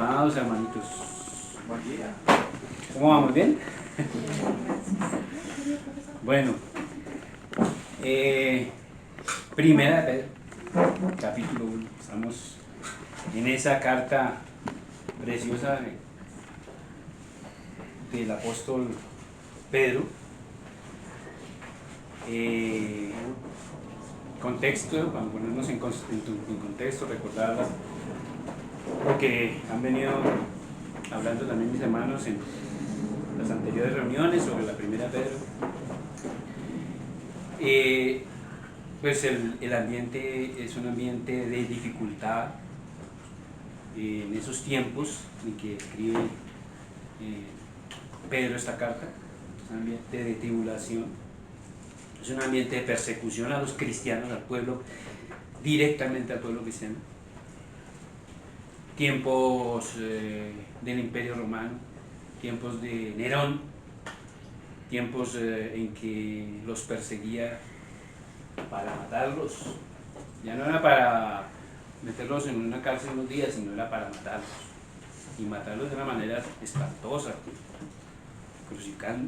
amados hermanitos. Buen día. ¿Cómo vamos? ¿Bien? Bueno, primera de Pedro, capítulo 1. Estamos en esa carta preciosa del apóstol Pedro. Contexto, para ponernos en contexto, recordar lo que han venido hablando también mis hermanos en las anteriores reuniones sobre la primera Pedro. Pues el ambiente es un ambiente de dificultad en esos tiempos en que escribe Pedro esta carta. Es un ambiente de tribulación, es un ambiente de persecución a los cristianos, al pueblo, directamente al pueblo cristiano. Tiempos del Imperio Romano, tiempos de Nerón, tiempos en que los perseguía para matarlos. Ya no era para meterlos en una cárcel unos días, sino era para matarlos. Y matarlos de una manera espantosa,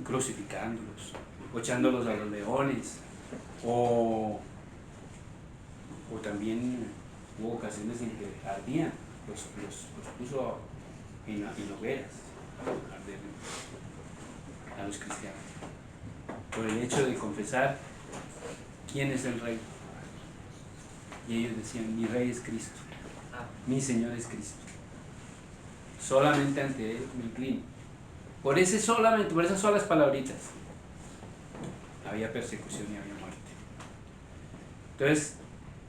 crucificándolos, o echándolos a los leones, o también hubo ocasiones en que ardían, los puso en hogueras a los cristianos, por el hecho de confesar quién es el rey. Y ellos decían: mi rey es Cristo, mi Señor es Cristo, solamente ante Él me inclino. Por esas solas palabritas había persecución y había muerte. Entonces,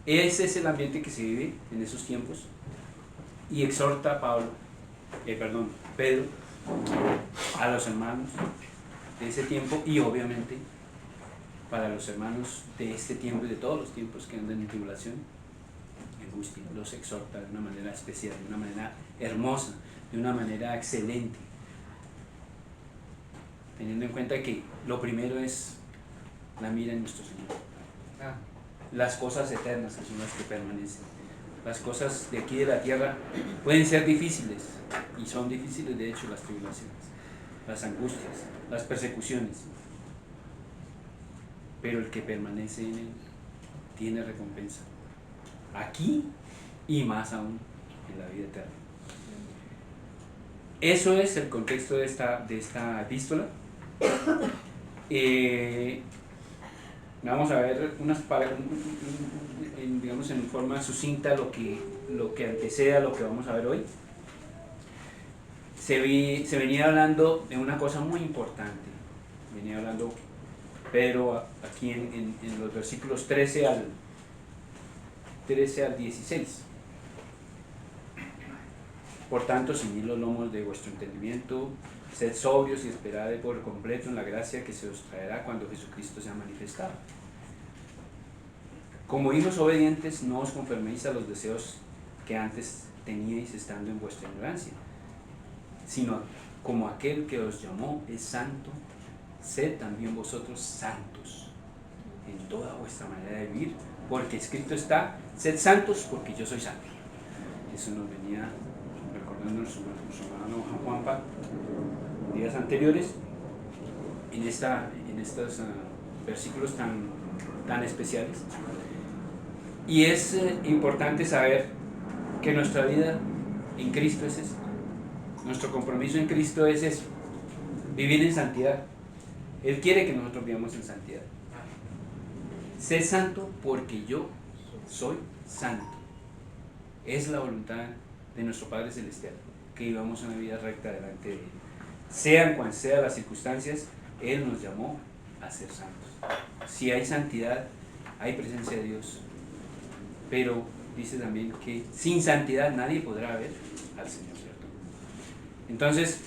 ese es el ambiente que se vive en esos tiempos, y exhorta Pedro a los hermanos de ese tiempo, y obviamente para los hermanos de este tiempo y de todos los tiempos que andan en tribulación, angustia, los exhorta de una manera especial, de una manera hermosa, de una manera excelente, teniendo en cuenta que lo primero es la mira en nuestro Señor, las cosas eternas, que son las que permanecen. Las cosas de aquí de la tierra pueden ser difíciles, y son difíciles de hecho las tribulaciones, las angustias, las persecuciones, pero el que permanece en Él tiene recompensa aquí y más aún en la vida eterna. Eso es el contexto de esta epístola. Vamos a ver digamos en forma sucinta lo que antecede a lo que vamos a ver hoy. Se venía hablando de una cosa muy importante. Venía hablando Pedro aquí en los versículos 13 al 16. Por tanto, ceñid los lomos de vuestro entendimiento, sed sobrios y esperad por completo en la gracia que se os traerá cuando Jesucristo sea manifestado. Como hijos obedientes, no os conforméis a los deseos que antes teníais estando en vuestra ignorancia, sino como aquel que os llamó es santo, sed también vosotros santos en toda vuestra manera de vivir, porque escrito está: sed santos porque yo soy santo. Eso nos venía recordando nuestro hermano Juanpa días anteriores en estos versículos tan especiales. Y es importante saber que nuestra vida en Cristo es eso. Nuestro compromiso en Cristo es eso: vivir en santidad. Él quiere que nosotros vivamos en santidad. Sé santo porque yo soy santo. Es la voluntad de nuestro Padre Celestial que vivamos una vida recta delante de Él. Sean cuales sean las circunstancias, Él nos llamó a ser santos. Si hay santidad, hay presencia de Dios. Pero dice también que sin santidad nadie podrá ver al Señor, ¿cierto? Entonces,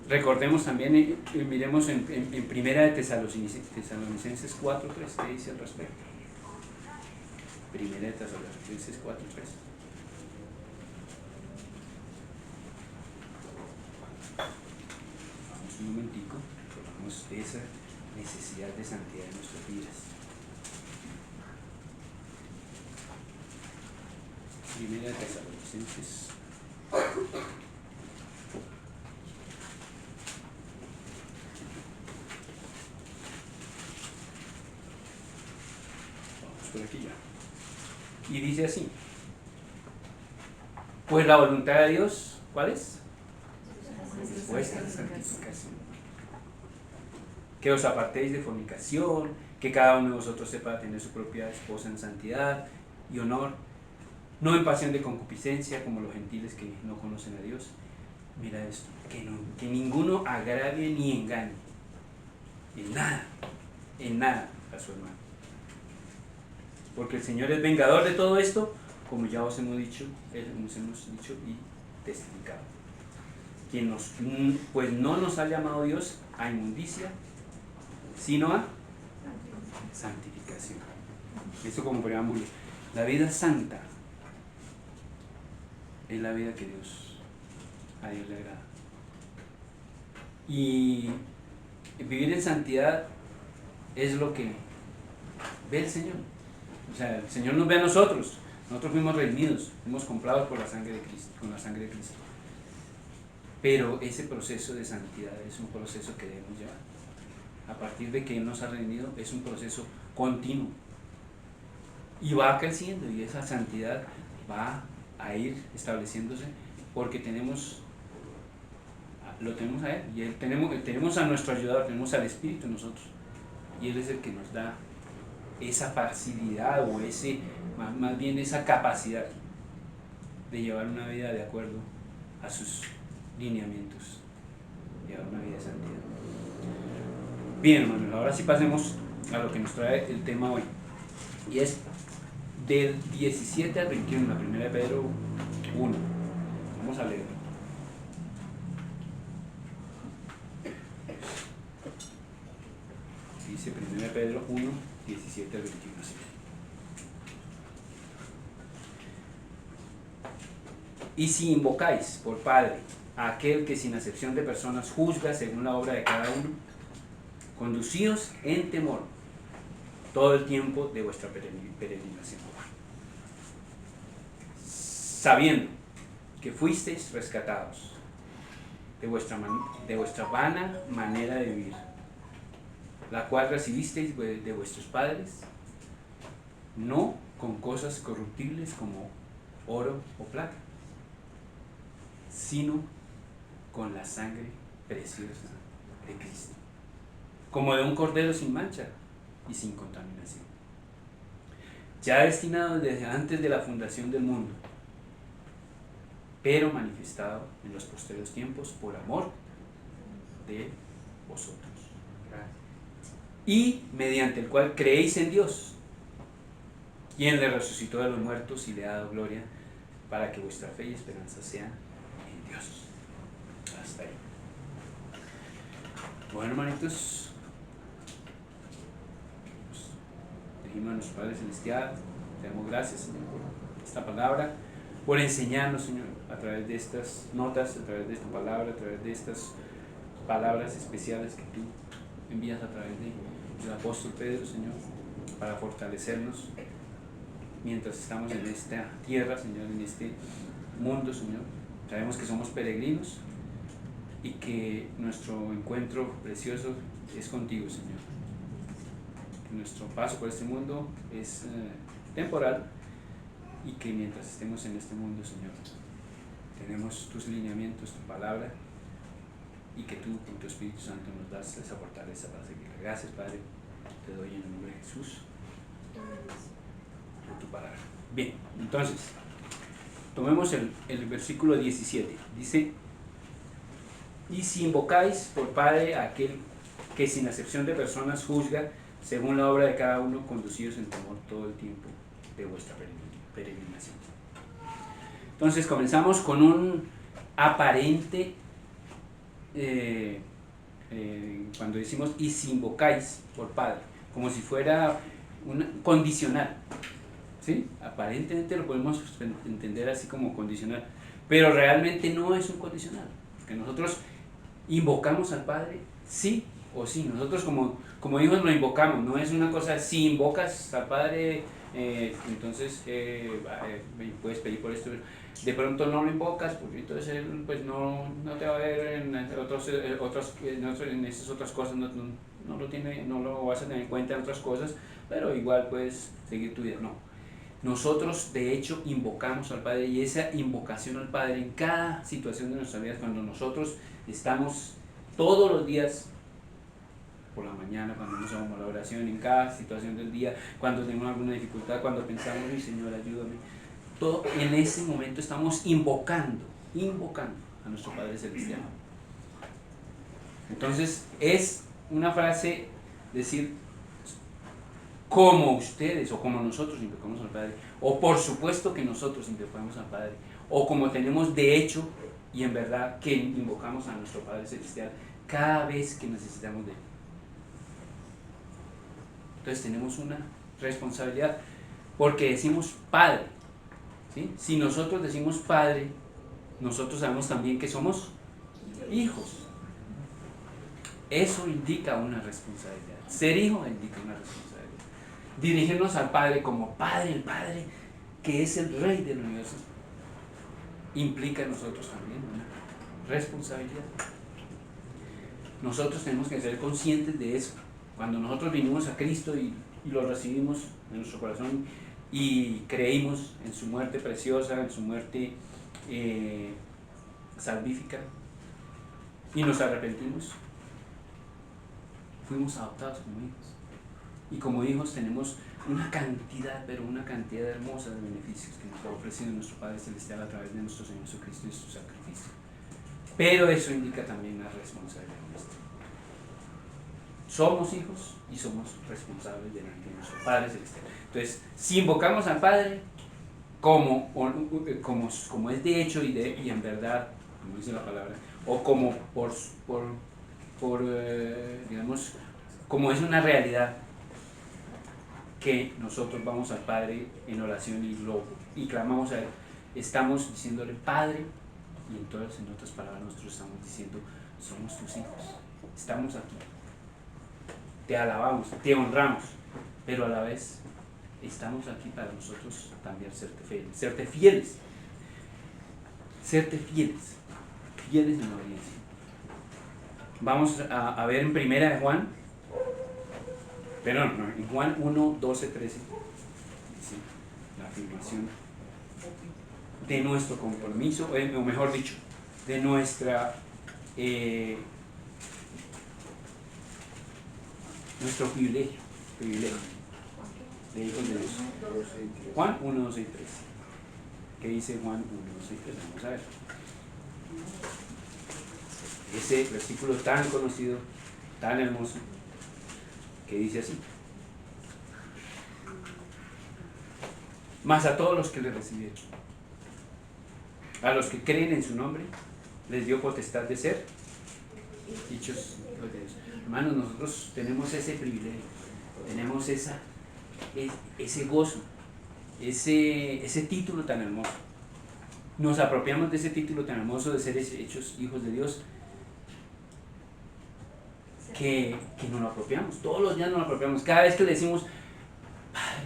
recordemos también, miremos en Primera de Tesalonicenses 4:3, ¿qué dice al respecto? Primera de Tesalonicenses 4:3. Vamos un momentico, recordamos esa necesidad de santidad en nuestras vidas. Primera de Tesalonicenses por aquí ya. Y dice así: pues la voluntad de Dios, ¿cuál es? Vuestra santificación. Que os apartéis de fornicación, que cada uno de vosotros sepa tener su propia esposa en santidad y honor, no en pasión de concupiscencia como los gentiles que no conocen a Dios. Mira esto, que ninguno agravie ni engañe en nada a su hermano. Porque el Señor es vengador de todo esto, como ya os hemos dicho y testificado. Pues no nos ha llamado Dios a inmundicia, sino a santificación. Esto como preámbulo. La vida santa es la vida que a Dios le agrada. Y vivir en santidad es lo que ve el Señor. O sea, el Señor nos ve a nosotros. Nosotros fuimos redimidos, fuimos comprados por la sangre de Cristo, con la sangre de Cristo. Pero ese proceso de santidad es un proceso que debemos llevar. A partir de que Él nos ha redimido, es un proceso continuo. Y va creciendo, y esa santidad va a ir estableciéndose porque lo tenemos a Él, y tenemos a nuestro ayudador, tenemos al Espíritu en nosotros, y Él es el que nos da esa facilidad o más bien esa capacidad de llevar una vida de acuerdo a sus lineamientos, llevar una vida de santidad. Bien, hermanos, ahora sí pasemos a lo que nos trae el tema hoy, y es del 17 al 21, la primera de Pedro 1. Vamos a leer. Dice 1 Pedro 1, 17 al 21. Así. Y si invocáis por Padre a aquel que sin acepción de personas juzga según la obra de cada uno, conducíos en temor todo el tiempo de vuestra peregrinación, sabiendo que fuisteis rescatados de vuestra vana manera de vivir, la cual recibisteis de vuestros padres, no con cosas corruptibles como oro o plata, sino con la sangre preciosa de Cristo, como de un cordero sin mancha y sin contaminación, ya destinado desde antes de la fundación del mundo, pero manifestado en los posteriores tiempos por amor de vosotros, y mediante el cual creéis en Dios, quien le resucitó de los muertos y le ha dado gloria, para que vuestra fe y esperanza sean en Dios. Hasta ahí. Bueno, hermanitos, dijimos a nuestro Padre Celestial, te damos gracias, Señor, por esta palabra, por enseñarnos, Señor, a través de estas notas, a través de esta palabra, a través de estas palabras especiales que tú envías a través del apóstol Pedro, Señor, para fortalecernos mientras estamos en esta tierra, Señor, en este mundo, Señor. Sabemos que somos peregrinos y que nuestro encuentro precioso es contigo, Señor. Que nuestro paso por este mundo es temporal, y que mientras estemos en este mundo, Señor, tenemos tus lineamientos, tu palabra, y que tú con tu Espíritu Santo nos das esa fortaleza para seguir. Gracias, Padre, te doy en el nombre de Jesús por tu palabra. Bien, entonces tomemos el versículo 17. Dice: y si invocáis por Padre a aquel que sin acepción de personas juzga según la obra de cada uno, conducidos en temor todo el tiempo de vuestra peregrinación. Entonces comenzamos con un aparente, cuando decimos y si invocáis por Padre, como si fuera un condicional, ¿sí? Aparentemente lo podemos entender así como condicional, pero realmente no es un condicional, porque nosotros invocamos al Padre sí o sí. Nosotros como hijos lo invocamos, no es una cosa, si invocas al Padre, entonces puedes pedir por esto. De pronto no lo invocas, porque entonces él pues no te va a ver en esas otras cosas, no lo vas a tener en cuenta en otras cosas, pero igual puedes seguir tu vida. No. Nosotros de hecho invocamos al Padre, y esa invocación al Padre en cada situación de nuestra vida, cuando nosotros estamos todos los días por la mañana, cuando nos vamos a la oración, en cada situación del día, cuando tenemos alguna dificultad, cuando pensamos, mi Señor, ayúdame, todo en ese momento estamos invocando a nuestro Padre Celestial. Entonces es una frase decir, como ustedes o como nosotros invocamos al Padre, o por supuesto que nosotros invocamos al Padre, o como tenemos de hecho y en verdad que invocamos a nuestro Padre Celestial cada vez que necesitamos de Él. Entonces tenemos una responsabilidad, porque decimos Padre, ¿sí? Si nosotros decimos Padre, nosotros sabemos también que somos hijos. Eso indica una responsabilidad. Ser hijo indica una responsabilidad. Dirigirnos al Padre como Padre, el Padre que es el Rey del universo, implica en nosotros también una responsabilidad. Nosotros tenemos que ser conscientes de eso. Cuando nosotros vinimos a Cristo y lo recibimos en nuestro corazón y creímos en su muerte preciosa, en su muerte salvífica, y nos arrepentimos, fuimos adoptados como hijos. Y como hijos tenemos una cantidad, pero una cantidad hermosa de beneficios que nos ha ofrecido nuestro Padre Celestial a través de nuestro Señor Jesucristo y su sacrificio. Pero eso indica también una responsabilidad nuestra. Somos hijos y somos responsables delante de nuestro Padre Celestial. Entonces, si invocamos al Padre como es de hecho y en verdad, como dice la palabra, o como digamos, como es una realidad, que nosotros vamos al Padre en oración y clamamos a Él, estamos diciéndole Padre, y entonces en otras palabras nosotros estamos diciendo, somos tus hijos, estamos aquí, te alabamos, te honramos, pero a la vez estamos aquí para nosotros también serte fieles en la obediencia. Vamos a ver en primera de Juan, en Juan 1, 12, 13, sí, la afirmación de nuestro compromiso, o mejor dicho, de nuestro privilegio de hijos de Dios. Juan 1, 12 y 13. ¿Qué dice Juan 1, 12 y 13? Vamos a ver. Ese versículo tan conocido, tan hermoso, que dice así: mas a todos los que le recibieron, a los que creen en su nombre, les dio potestad de ser hechos hijos de Dios. Hermanos, nosotros tenemos ese privilegio, tenemos ese gozo, ese título tan hermoso. Nos apropiamos de ese título tan hermoso de ser hechos hijos de Dios, que nos lo apropiamos, todos los días nos lo apropiamos. Cada vez que le decimos Padre,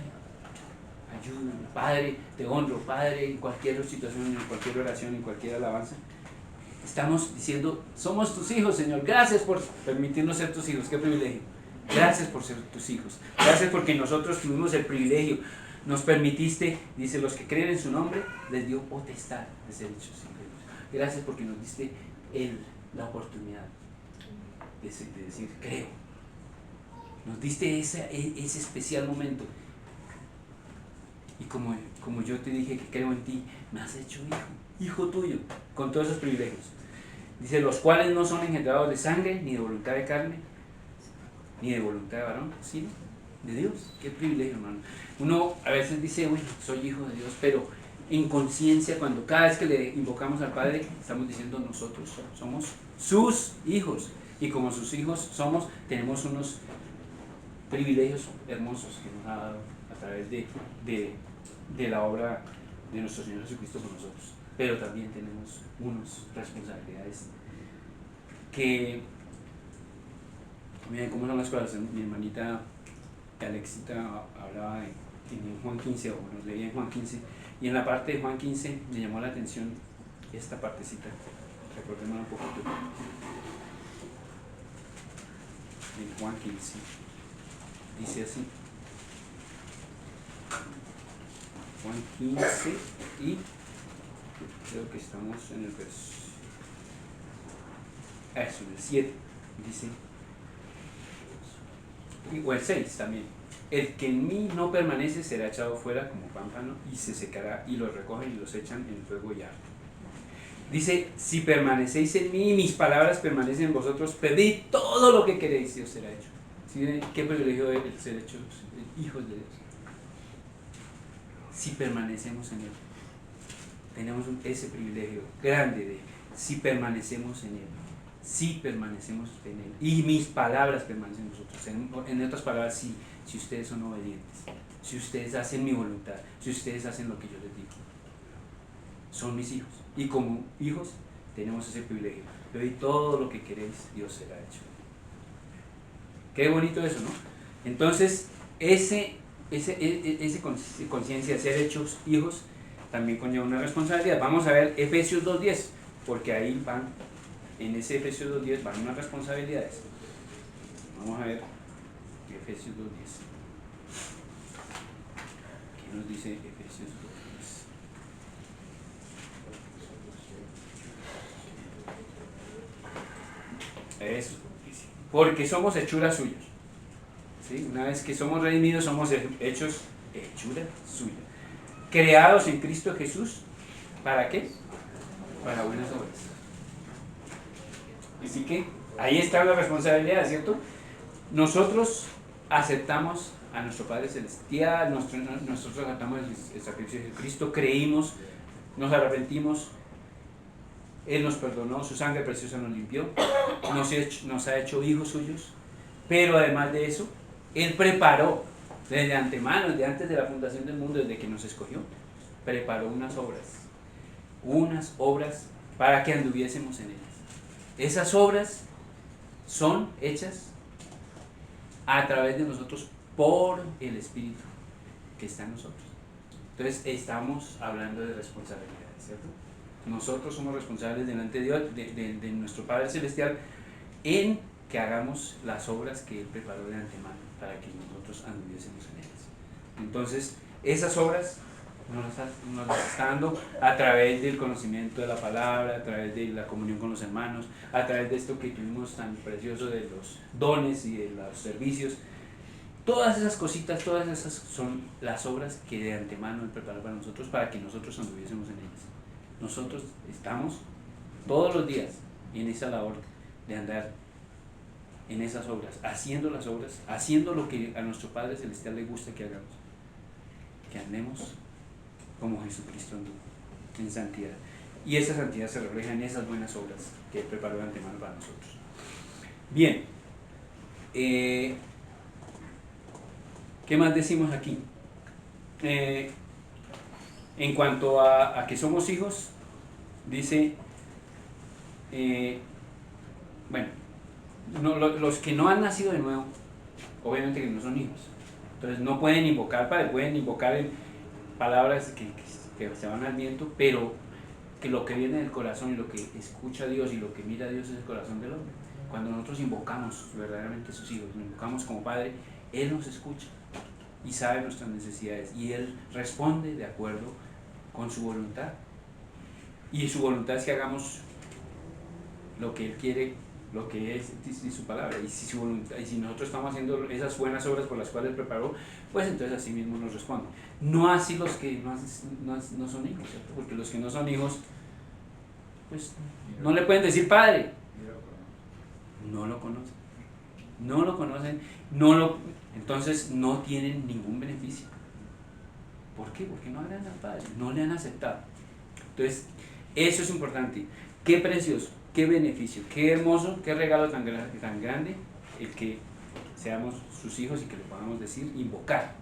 ayúdame, Padre, te honro, Padre, en cualquier situación, en cualquier oración, en cualquier alabanza, estamos diciendo, somos tus hijos, Señor, gracias por permitirnos ser tus hijos, qué privilegio, gracias por ser tus hijos, gracias porque nosotros tuvimos el privilegio, nos permitiste, dice, los que creen en su nombre, les dio potestad de ser hechos hijos de Dios. Gracias porque nos diste la oportunidad de decir, creo. Nos diste ese especial momento. Y como yo te dije que creo en ti, me has hecho hijo tuyo, con todos esos privilegios. Dice, los cuales no son engendrados de sangre, ni de voluntad de carne, ni de voluntad de varón, sino de Dios. Qué privilegio, hermano. Uno a veces dice, uy, soy hijo de Dios, pero en conciencia, cuando cada vez que le invocamos al Padre, estamos diciendo, nosotros somos sus hijos. Y como sus hijos tenemos unos privilegios hermosos que nos ha dado a través de la obra de nuestro Señor Jesucristo con nosotros. Pero también tenemos unas responsabilidades que, miren cómo son las cosas. Mi hermanita Alexita hablaba en Juan 15, o nos leía en Juan 15, y en la parte de Juan 15 me llamó la atención esta partecita. Recordémosla un poquito. en Juan 15. Dice así. Juan 15 y creo que estamos en el verso. Eso, el 7. Dice. O el 6 también. El que en mí no permanece será echado fuera como pámpano y se secará, y los recogen y los echan en el fuego y arde. Dice, si permanecéis en mí y mis palabras permanecen en vosotros, pedid todo lo que queréis y os será hecho. ¿Sí? ¿Qué privilegio es el ser hechos hijos de Dios? Si permanecemos en Él. Tenemos ese privilegio grande de si permanecemos en Él. Si permanecemos en Él. Y mis palabras permanecen en vosotros. En otras palabras, si ustedes son obedientes, si ustedes hacen mi voluntad, si ustedes hacen lo que yo les digo, son mis hijos. Y como hijos tenemos ese privilegio. Pedid todo lo que queréis y os será hecho. Qué bonito eso, ¿no? Entonces, ese conciencia de ser hechos hijos también conlleva una responsabilidad. Vamos a ver Efesios 2.10, porque ahí van, en ese Efesios 2.10 van unas responsabilidades. Vamos a ver Efesios 2.10. ¿Qué nos dice Efesios 2.10? Eso, porque somos hechuras suyas. ¿Sí? Una vez que somos redimidos, somos hechos hechura suya. Creados en Cristo Jesús, ¿para qué? Para buenas obras. Así que ahí está la responsabilidad, ¿cierto? Nosotros aceptamos a nuestro Padre Celestial, nosotros aceptamos el sacrificio de Cristo, creímos, nos arrepentimos, Él nos perdonó, su sangre preciosa nos limpió, nos ha hecho hijos suyos, pero además de eso, Él preparó desde antemano, desde antes de la fundación del mundo, desde que nos escogió, preparó unas obras para que anduviésemos en ellas. Esas obras son hechas a través de nosotros por el Espíritu que está en nosotros. Entonces estamos hablando de responsabilidades, ¿cierto? Nosotros somos responsables delante de Dios, de nuestro Padre Celestial, en que hagamos las obras que Él preparó de antemano para que nosotros anduviésemos en ellas. Entonces, esas obras nos las está dando a través del conocimiento de la palabra, a través de la comunión con los hermanos, a través de esto que tuvimos tan precioso de los dones y de los servicios. Todas esas cositas, todas esas son las obras que de antemano Él preparó para nosotros, para que nosotros anduviésemos en ellas. Nosotros estamos todos los días en esa labor de andar en esas obras, haciendo las obras, haciendo lo que a nuestro Padre Celestial le gusta que hagamos, que andemos como Jesucristo anduvo, en santidad. Y esa santidad se refleja en esas buenas obras que Él preparó de antemano para nosotros. Bien, ¿qué más decimos aquí? En cuanto a que somos hijos, dice, los que no han nacido de nuevo, obviamente que no son hijos. Entonces no pueden invocar Padre, pueden invocar en palabras que se van al viento, pero que lo que viene del corazón y lo que escucha a Dios y lo que mira a Dios es el corazón del hombre. Cuando nosotros invocamos verdaderamente a sus hijos, nos invocamos como Padre, Él nos escucha y sabe nuestras necesidades y Él responde de acuerdo con su voluntad. Y su voluntad es que hagamos lo que Él quiere, lo que es su palabra. Y si nosotros estamos haciendo esas buenas obras por las cuales Él preparó, pues entonces así mismo nos responde. No así los que no son hijos, ¿cierto? Porque los que no son hijos, pues no le pueden decir Padre. No lo conocen, entonces no tienen ningún beneficio. ¿Por qué? Porque no agradan al Padre, no le han aceptado. Entonces, eso es importante. Qué precioso, qué beneficio, qué hermoso, qué regalo tan grande el que seamos sus hijos y que le podamos decir, invocar.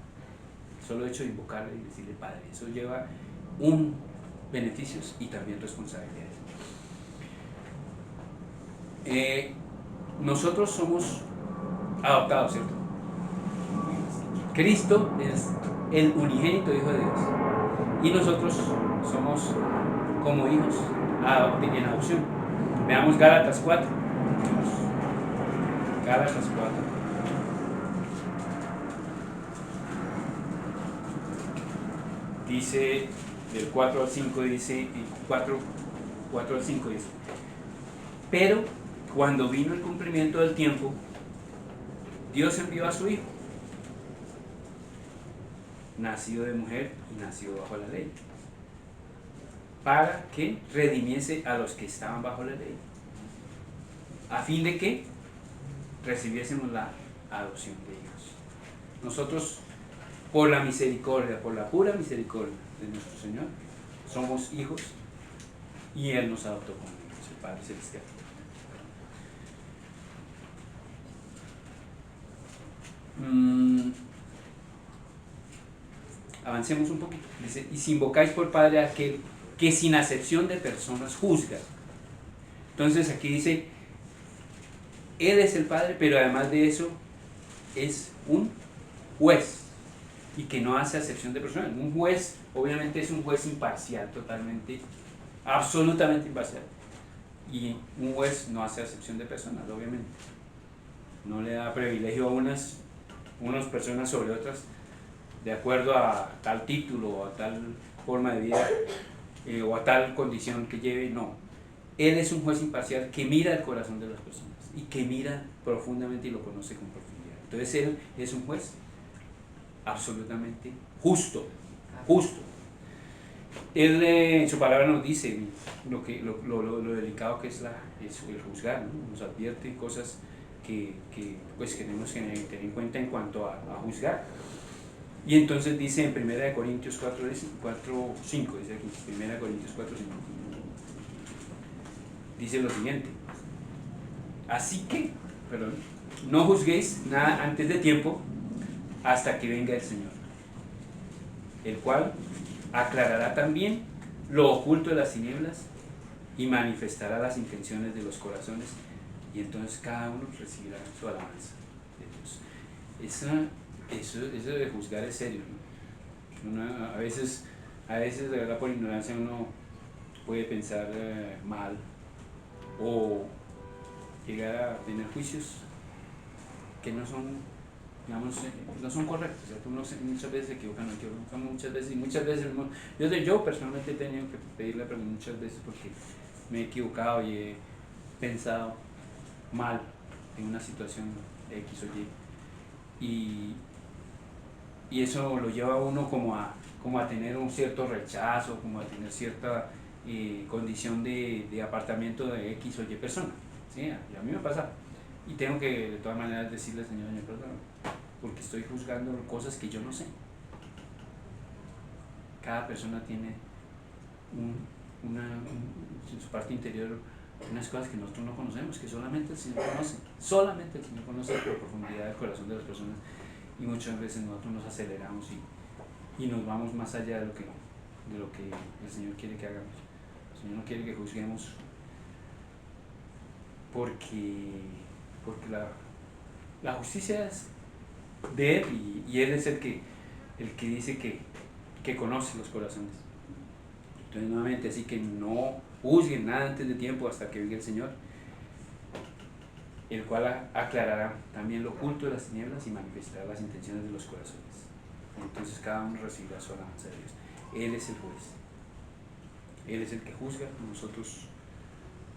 Solo el hecho de invocarle y decirle Padre, eso lleva beneficios y también responsabilidades. Nosotros somos adoptados, ¿cierto? Cristo es el unigénito Hijo de Dios y nosotros somos como hijos en adopción. Veamos Gálatas 4. Gálatas 4. dice, del 4 al 5 dice, 4 al 5 dice, pero cuando vino el cumplimiento del tiempo, Dios envió a su Hijo, nacido de mujer y nacido bajo la ley, para que redimiese a los que estaban bajo la ley, a fin de que recibiésemos la adopción de hijos. Nosotros, por la misericordia, por la pura misericordia de nuestro Señor, somos hijos y Él nos adoptó como hijos, el Padre Celestial. Avancemos un poquito. Dice, y si invocáis por Padre a aquel que sin acepción de personas juzga. Entonces aquí dice, Él es el Padre, pero además de eso es un juez y que no hace acepción de personas. Un juez obviamente es un juez imparcial, totalmente, absolutamente imparcial. Y un juez no hace acepción de personas, obviamente. No le da privilegio a unas personas sobre otras de acuerdo a tal título o a tal forma de vida o a tal condición que lleve, no. Él es un juez imparcial que mira el corazón de las personas y que mira profundamente y lo conoce con profundidad. Entonces Él es un juez absolutamente justo. Él en su palabra nos dice lo delicado que es el juzgar, ¿no? Nos advierte cosas que pues tenemos que tener en cuenta en cuanto a juzgar. Y entonces dice en 1 Corintios 4:5, dice aquí, 1 Corintios 4:5, dice lo siguiente: así que, no juzguéis nada antes de tiempo hasta que venga el Señor, el cual aclarará también lo oculto de las tinieblas y manifestará las intenciones de los corazones, y entonces cada uno recibirá su alabanza de Dios. Eso de juzgar es serio, ¿no? A veces de verdad por ignorancia uno puede pensar mal o llegar a tener juicios que no son, digamos, no son correctos, ¿cierto? Uno muchas veces se equivoca, muchas veces yo personalmente he tenido que pedirle perdón muchas veces porque me he equivocado y he pensado mal en una situación X o Y, y eso lo lleva a uno como a tener un cierto rechazo, como a tener cierta condición de apartamiento de X o Y persona, ¿sí? Y a mí me pasa, y tengo que de todas maneras decirle al Señor, perdón, porque estoy juzgando cosas que yo no sé. Cada persona tiene en su parte interior unas cosas que nosotros no conocemos, que solamente el Señor conoce la profundidad del corazón de las personas, y muchas veces nosotros nos aceleramos y nos vamos más allá de lo que el Señor quiere que hagamos. El Señor no quiere que juzguemos porque la justicia es de Él, y Él es el que dice que conoce los corazones. Entonces nuevamente, así que no juzguen nada antes de tiempo hasta que venga el Señor, el cual aclarará también lo oculto de las tinieblas y manifestará las intenciones de los corazones. Entonces cada uno recibirá su alabanza de Dios. Él es el juez, Él es el que juzga. Nosotros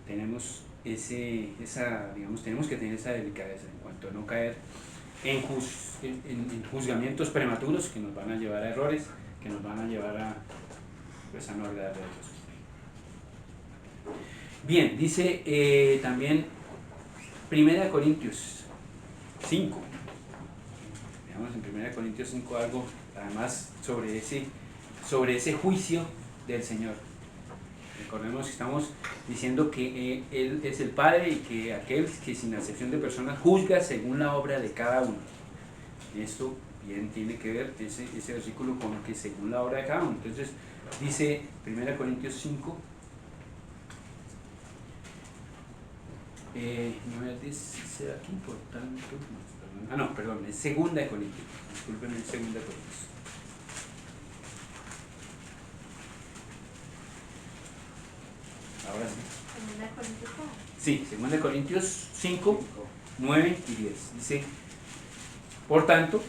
tenemos tenemos que tener esa delicadeza en cuanto a no caer en juzgamientos prematuros que nos van a llevar a errores, que nos van a llevar a no agradarle a Dios. Bien, dice también 1 Corintios 5. Veamos en 1 Corintios 5 algo, además, sobre ese juicio del Señor. Recordemos que estamos diciendo que Él es el Padre y que aquel que sin acepción de personas juzga según la obra de cada uno. Esto bien tiene que ver ese versículo con que según la obra de cada uno. Entonces dice 1 Corintios 5. No dice aquí, por tanto, perdón, es 2 Corintios, disculpen, es 2 Corintios. Ahora sí. Sí, 2 Corintios 5, 9 y 10. Dice, por tanto,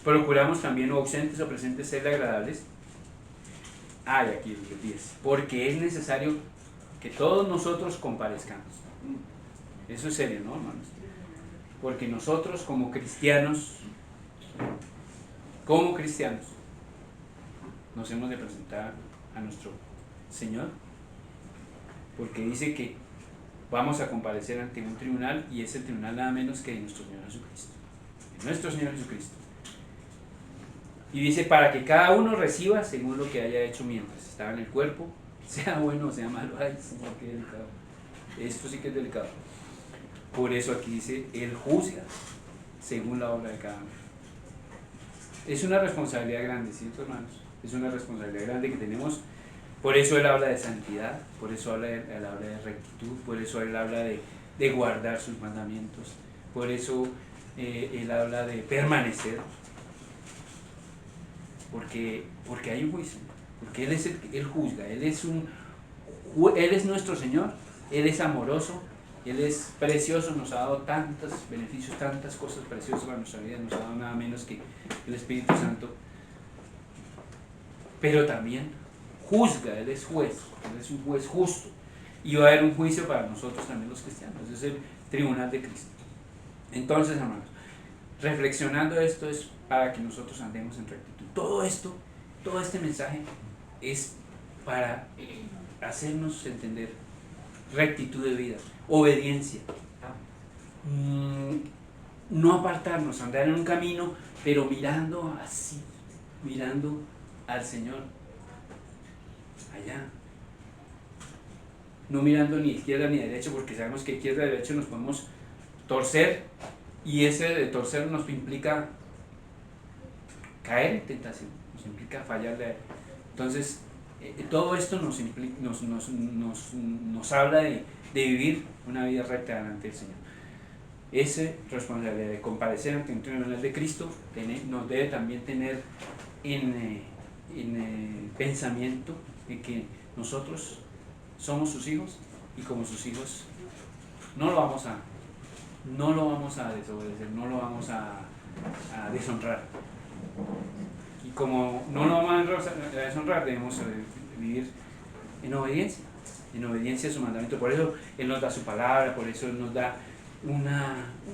procuramos también, o ausentes o presentes, serle agradables. Hay aquí el 10. Porque es necesario que todos nosotros comparezcamos. Eso es serio, ¿no, hermanos? Porque nosotros como cristianos, nos hemos de presentar a nuestro Señor, porque dice que vamos a comparecer ante un tribunal, y es el tribunal nada menos que de nuestro Señor Jesucristo. De nuestro Señor Jesucristo. Y dice, para que cada uno reciba según lo que haya hecho mientras estaba en el cuerpo, sea bueno o sea malo. Ay, Señor, qué delicado. Esto sí que es delicado. Por eso aquí dice, Él juzga según la obra de cada uno. Es una responsabilidad grande, ¿cierto, hermanos? Es una responsabilidad grande que tenemos. Por eso Él habla de santidad, por eso Él habla de rectitud, por eso Él habla de guardar sus mandamientos, por eso Él habla de permanecer, porque hay un juicio, porque Él juzga, Él es nuestro Señor, Él es amoroso, Él es precioso, nos ha dado tantos beneficios, tantas cosas preciosas para nuestra vida, nos ha dado nada menos que el Espíritu Santo, pero también juzga, Él es juez, Él es un juez justo, y va a haber un juicio para nosotros también los cristianos. Ese es el tribunal de Cristo. Entonces, hermanos, reflexionando esto es para que nosotros andemos en rectitud. Todo esto, todo este mensaje es para hacernos entender rectitud de vida, obediencia, no apartarnos, andar en un camino, pero mirando así, mirando al Señor allá, no mirando ni izquierda ni derecha, porque sabemos que izquierda y derecha nos podemos torcer, y ese de torcer nos implica caer en tentación, nos implica fallarle a Él. Entonces, todo esto nos habla de vivir una vida recta delante del Señor. Esa responsabilidad de comparecer ante un tribunal de Cristo nos debe también tener en pensamiento de que nosotros somos sus hijos, y como sus hijos no lo vamos a desobedecer, no lo vamos a deshonrar. Y como no lo vamos a deshonrar, debemos vivir en obediencia a su mandamiento. Por eso Él nos da su palabra, por eso Él nos da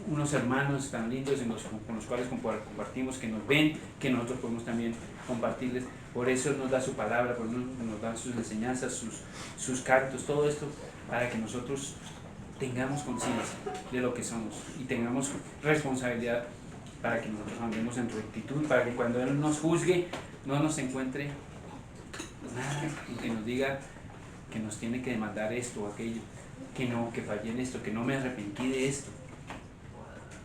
unos hermanos tan lindos con los cuales compartimos, que nos ven, que nosotros podemos también compartirles. Por eso Él nos da su palabra, por eso nos da sus enseñanzas, sus cantos, todo esto, para que nosotros tengamos conciencia de lo que somos y tengamos responsabilidad, para que nosotros andemos en rectitud, para que cuando Él nos juzgue no nos encuentre nada y que nos diga que nos tiene que demandar esto o aquello, que fallé en esto, que no me arrepentí de esto,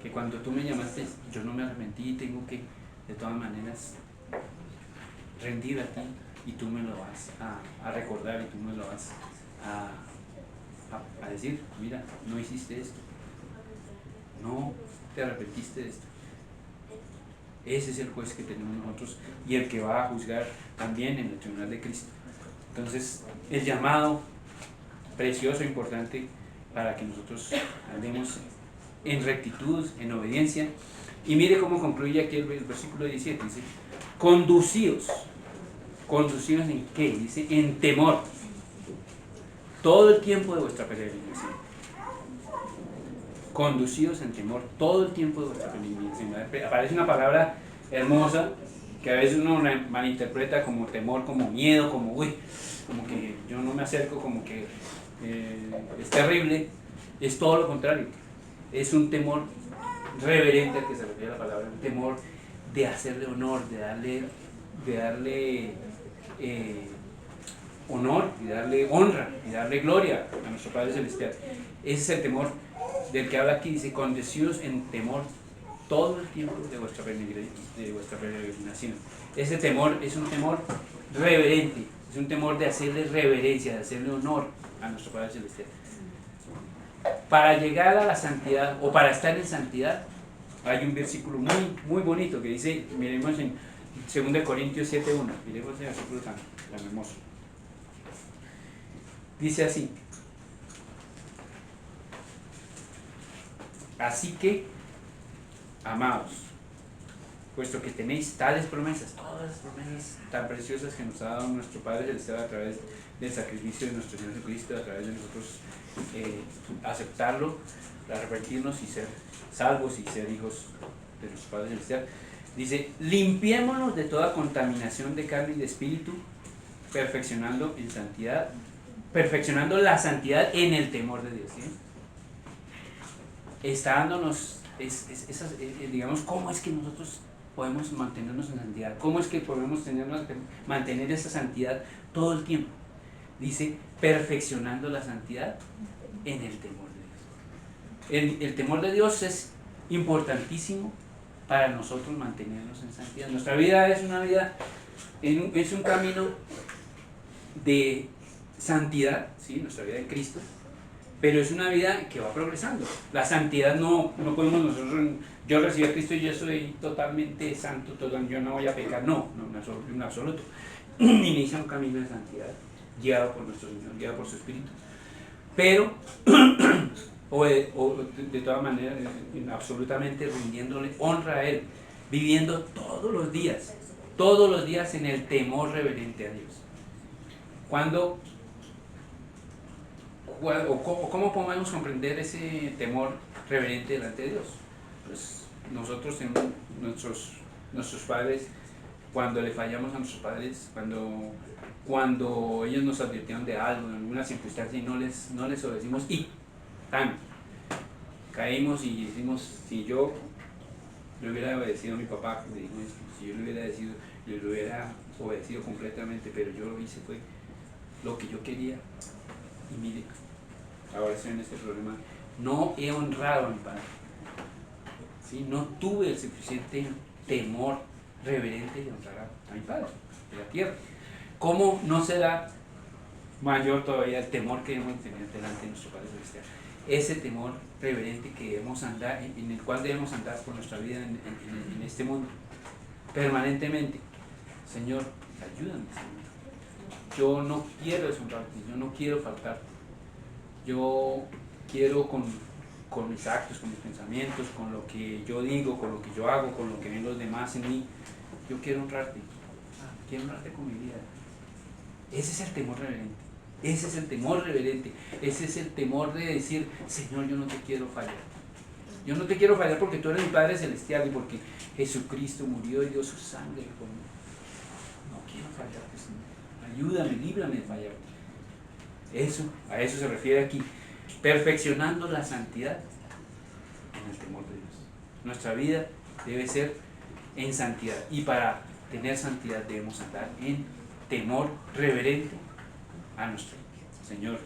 que cuando tú me llamaste yo no me arrepentí y tengo que de todas maneras rendir a ti, y tú me lo vas a recordar, y tú me lo vas a decir, mira, no hiciste esto, no te arrepentiste de esto. Ese es el juez que tenemos nosotros, y el que va a juzgar también en el tribunal de Cristo. Entonces, el llamado precioso e importante para que nosotros andemos en rectitud, en obediencia. Y mire cómo concluye aquí el versículo 17, dice, conducidos en qué, dice, en temor, todo el tiempo de vuestra peregrinación. Conducidos en temor todo el tiempo de vuestra peregrinación. Aparece una palabra hermosa que a veces uno malinterpreta como temor, como miedo, como como que yo no me acerco, como que es terrible. Es todo lo contrario, es un temor reverente al que se refiere la palabra, un temor de hacerle honor, de darle honor, y darle honra, y darle gloria a nuestro Padre Celestial. Ese es el temor del que habla aquí. Dice, conducidos en temor todo el tiempo de vuestra peregrinación. Ese temor es un temor reverente, es un temor de hacerle reverencia, de hacerle honor a nuestro Padre Celestial. Para llegar a la santidad, o para estar en santidad, hay un versículo muy, muy bonito que dice, miremos en 2 Corintios 7:1, miremos ese versículo tan hermoso. Dice así: así que, amados, puesto que tenéis tales promesas, todas las promesas tan preciosas que nos ha dado nuestro Padre Celestial a través del sacrificio de nuestro Señor Jesucristo, a través de nosotros aceptarlo, arrepentirnos y ser salvos y ser hijos de nuestro Padre Celestial. Dice, limpiémonos de toda contaminación de carne y de espíritu, perfeccionando en santidad, perfeccionando la santidad en el temor de Dios. ¿Sí? Está dándonos, digamos, cómo es que nosotros podemos mantenernos en santidad, cómo es que podemos mantener esa santidad todo el tiempo. Dice, perfeccionando la santidad en el temor de Dios. El temor de Dios es importantísimo para nosotros mantenernos en santidad. Nuestra vida es una vida, es un camino de santidad, ¿sí? Nuestra vida en Cristo, pero es una vida que va progresando. La santidad no podemos nosotros, yo recibí a Cristo y yo soy totalmente santo, yo no voy a pecar, no, en absoluto. Inicia un camino de santidad, guiado por nuestro Señor, guiado por su Espíritu, pero de todas maneras, absolutamente rindiéndole honra a Él, viviendo todos los días en el temor reverente a Dios. ¿Cómo podemos comprender ese temor reverente delante de Dios? Pues nosotros, nuestros padres, cuando le fallamos a nuestros padres, cuando ellos nos advirtieron de algo, en alguna circunstancia y no les obedecimos y caímos y decimos, si yo le hubiera obedecido a mi papá, me dijo esto, si yo le hubiera obedecido completamente, pero yo lo hice fue lo que yo quería y mire, ahora estoy en este problema, no he honrado a mi padre, ¿sí? No tuve el suficiente temor reverente de honrar a mi padre de la tierra. ¿Cómo no será mayor todavía el temor que debemos tener delante de nuestro Padre Celestial? Ese temor reverente que debemos andar, en el cual debemos andar por nuestra vida en este mundo, permanentemente. Señor, ayúdame, Señor. Yo no quiero deshonrarte, yo no quiero faltarte. Yo quiero con mis actos, con mis pensamientos, con lo que yo digo, con lo que yo hago, con lo que ven los demás en mí, yo quiero honrarte. Quiero honrarte con mi vida. Ese es el temor reverente. Ese es el temor reverente. Ese es el temor de decir, Señor, yo no te quiero fallar. Yo no te quiero fallar porque tú eres mi Padre Celestial y porque Jesucristo murió y dio su sangre por mí. No quiero fallarte, Señor. Ayúdame, líbrame de fallarte. A eso se refiere aquí. Perfeccionando la santidad en el temor de Dios. Nuestra vida debe ser en santidad. Y para tener santidad debemos andar en temor reverente a nuestro Señor.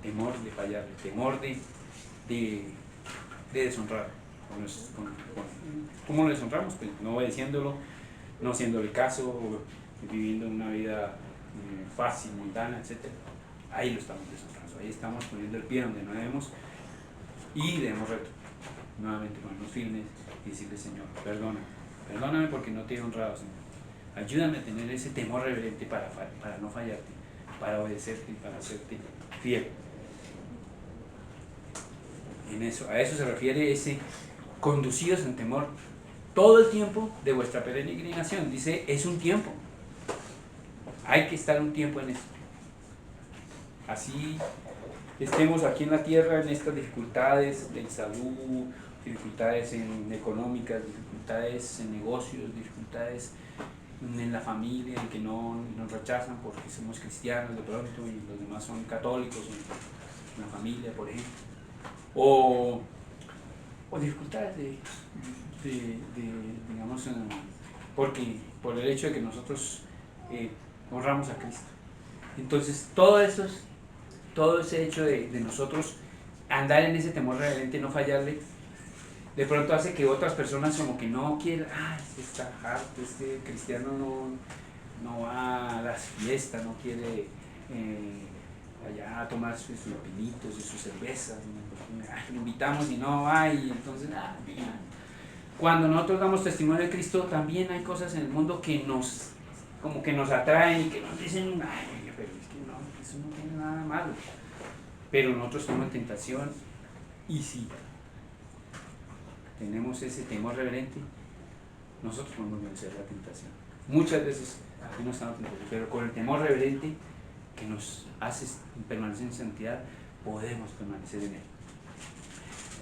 Temor de fallarle, temor de deshonrar. ¿Cómo lo deshonramos? Pues no obedeciéndolo, no haciéndole caso, viviendo una vida fácil, mundana, etc. Ahí lo estamos deshonrando, ahí estamos poniendo el pie donde no debemos y debemos nuevamente ponernos firmes y decirle, Señor, perdóname porque no te he honrado, Señor. Ayúdame a tener ese temor reverente para no fallarte, para obedecerte y para serte fiel. A eso se refiere ese conducidos en temor todo el tiempo de vuestra peregrinación. Dice, es un tiempo. Hay que estar un tiempo en esto. Así estemos aquí en la tierra en estas dificultades de salud, dificultades económicas, dificultades en negocios, dificultades en la familia, en que nos rechazan porque somos cristianos de pronto y los demás son católicos en la familia, por ejemplo, o dificultades digamos, por el hecho de que nosotros honramos a Cristo. Entonces todo ese hecho de nosotros andar en ese temor reverente, no fallarle, de pronto hace que otras personas como que no quieran, está harto, este cristiano no va a las fiestas, no quiere allá a tomar sus pinitos y sus cervezas, lo invitamos y no va, y entonces, cuando nosotros damos testimonio de Cristo, también hay cosas en el mundo que nos atraen y que nos dicen, pero es que no, eso no tiene nada malo, pero nosotros estamos en tentación y si tenemos ese temor reverente, nosotros podemos vencer la tentación. Muchas veces aquí no estamos tentados, pero con el temor reverente que nos hace permanecer en santidad, podemos permanecer en él.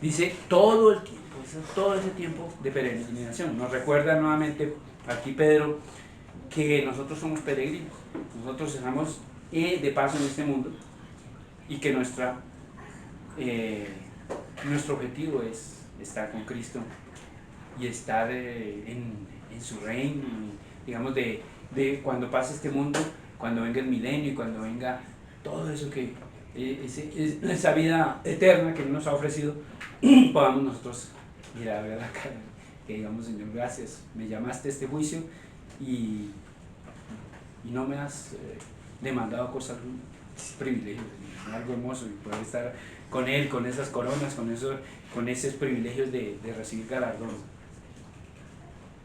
Dice todo el tiempo, todo ese tiempo de peregrinación. Nos recuerda nuevamente aquí Pedro que nosotros somos peregrinos, nosotros estamos de paso en este mundo y que nuestro objetivo es estar con Cristo y estar en su reino, digamos, de cuando pase este mundo, cuando venga el milenio y cuando venga todo eso que esa vida eterna que nos ha ofrecido, podamos nosotros mirarle a la cara, que digamos, Señor, gracias, me llamaste a este juicio y no me has demandado cosas, privilegios, algo hermoso, y poder estar con Él, con esas coronas, con esos privilegios de recibir galardón.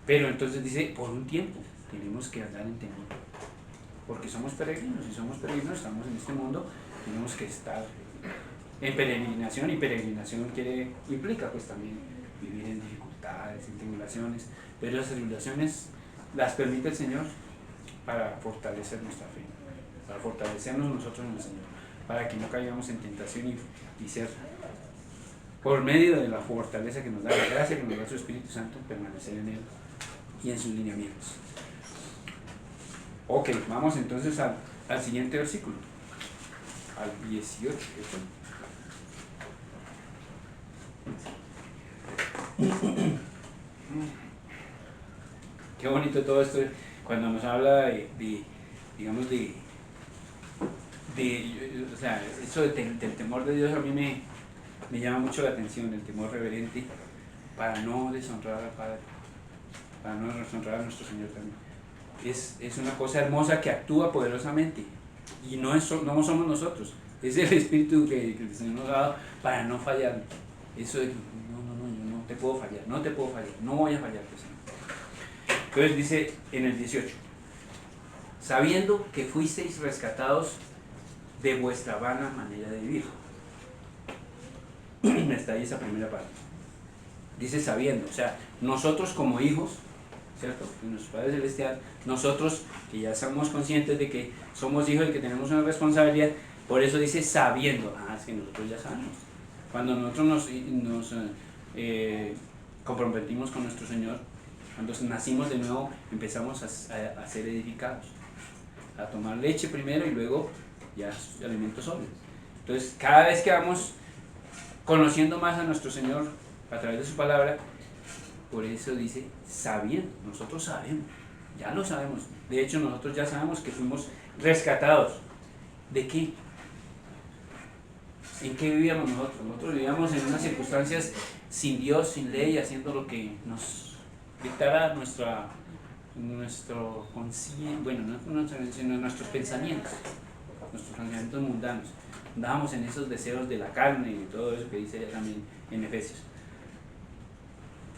Pero entonces dice, por un tiempo tenemos que andar en temor, porque somos peregrinos, y somos peregrinos, estamos en este mundo, tenemos que estar en peregrinación, y peregrinación implica pues también vivir en dificultades, en tribulaciones, pero las tribulaciones las permite el Señor para fortalecer nuestra fe, para fortalecernos nosotros en el Señor, para que no caigamos en tentación y ser, por medio de la fortaleza que nos da la gracia, que nos da su Espíritu Santo, permanecer en Él y en sus lineamientos. Ok, vamos entonces al siguiente versículo, al 18. Qué bonito todo esto cuando nos habla digamos, o sea, eso del temor de Dios a mí me llama mucho la atención, el temor reverente, para no deshonrar al Padre, para no deshonrar a nuestro Señor también. Es una cosa hermosa que actúa poderosamente, y no somos nosotros, es el Espíritu que el Señor nos ha dado para no fallar. Eso de no te puedo fallar, no voy a fallarte, Señor. Entonces dice en el 18, sabiendo que fuisteis rescatados de vuestra vana manera de vivir. Está ahí esa primera parte. Dice sabiendo, o sea, nosotros como hijos, ¿cierto? De nuestro Padre Celestial, nosotros que ya somos conscientes de que somos hijos y que tenemos una responsabilidad, por eso dice sabiendo. Es que nosotros ya sabemos. Cuando nosotros nos comprometimos con nuestro Señor, cuando nacimos de nuevo, empezamos a ser edificados, a tomar leche primero y luego ya alimentos sólidos. Entonces, cada vez que vamos conociendo más a nuestro Señor a través de su palabra, por eso dice sabiendo, nosotros sabemos, ya lo sabemos. De hecho, nosotros ya sabemos que fuimos rescatados. ¿De qué? ¿En qué vivíamos nosotros? Nosotros vivíamos en unas circunstancias sin Dios, sin ley, haciendo lo que nos dictara nuestro consciente, bueno, sino nuestros pensamientos mundanos. Andábamos en esos deseos de la carne y todo eso que dice también en Efesios.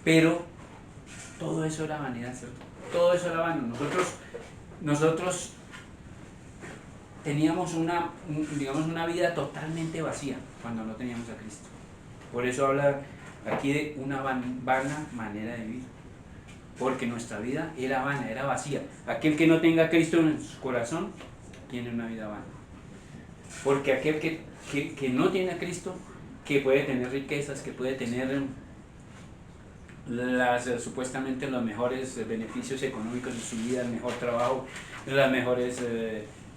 Pero todo eso era vanidad, ¿cierto? Todo eso era vano. Nosotros teníamos una vida totalmente vacía cuando no teníamos a Cristo. Por eso habla aquí de una vana manera de vivir. Porque nuestra vida era vana, era vacía. Aquel que no tenga a Cristo en su corazón tiene una vida vana. Porque aquel que no tiene a Cristo, que puede tener riquezas, que puede tener supuestamente los mejores beneficios económicos de su vida, el mejor trabajo, las mejores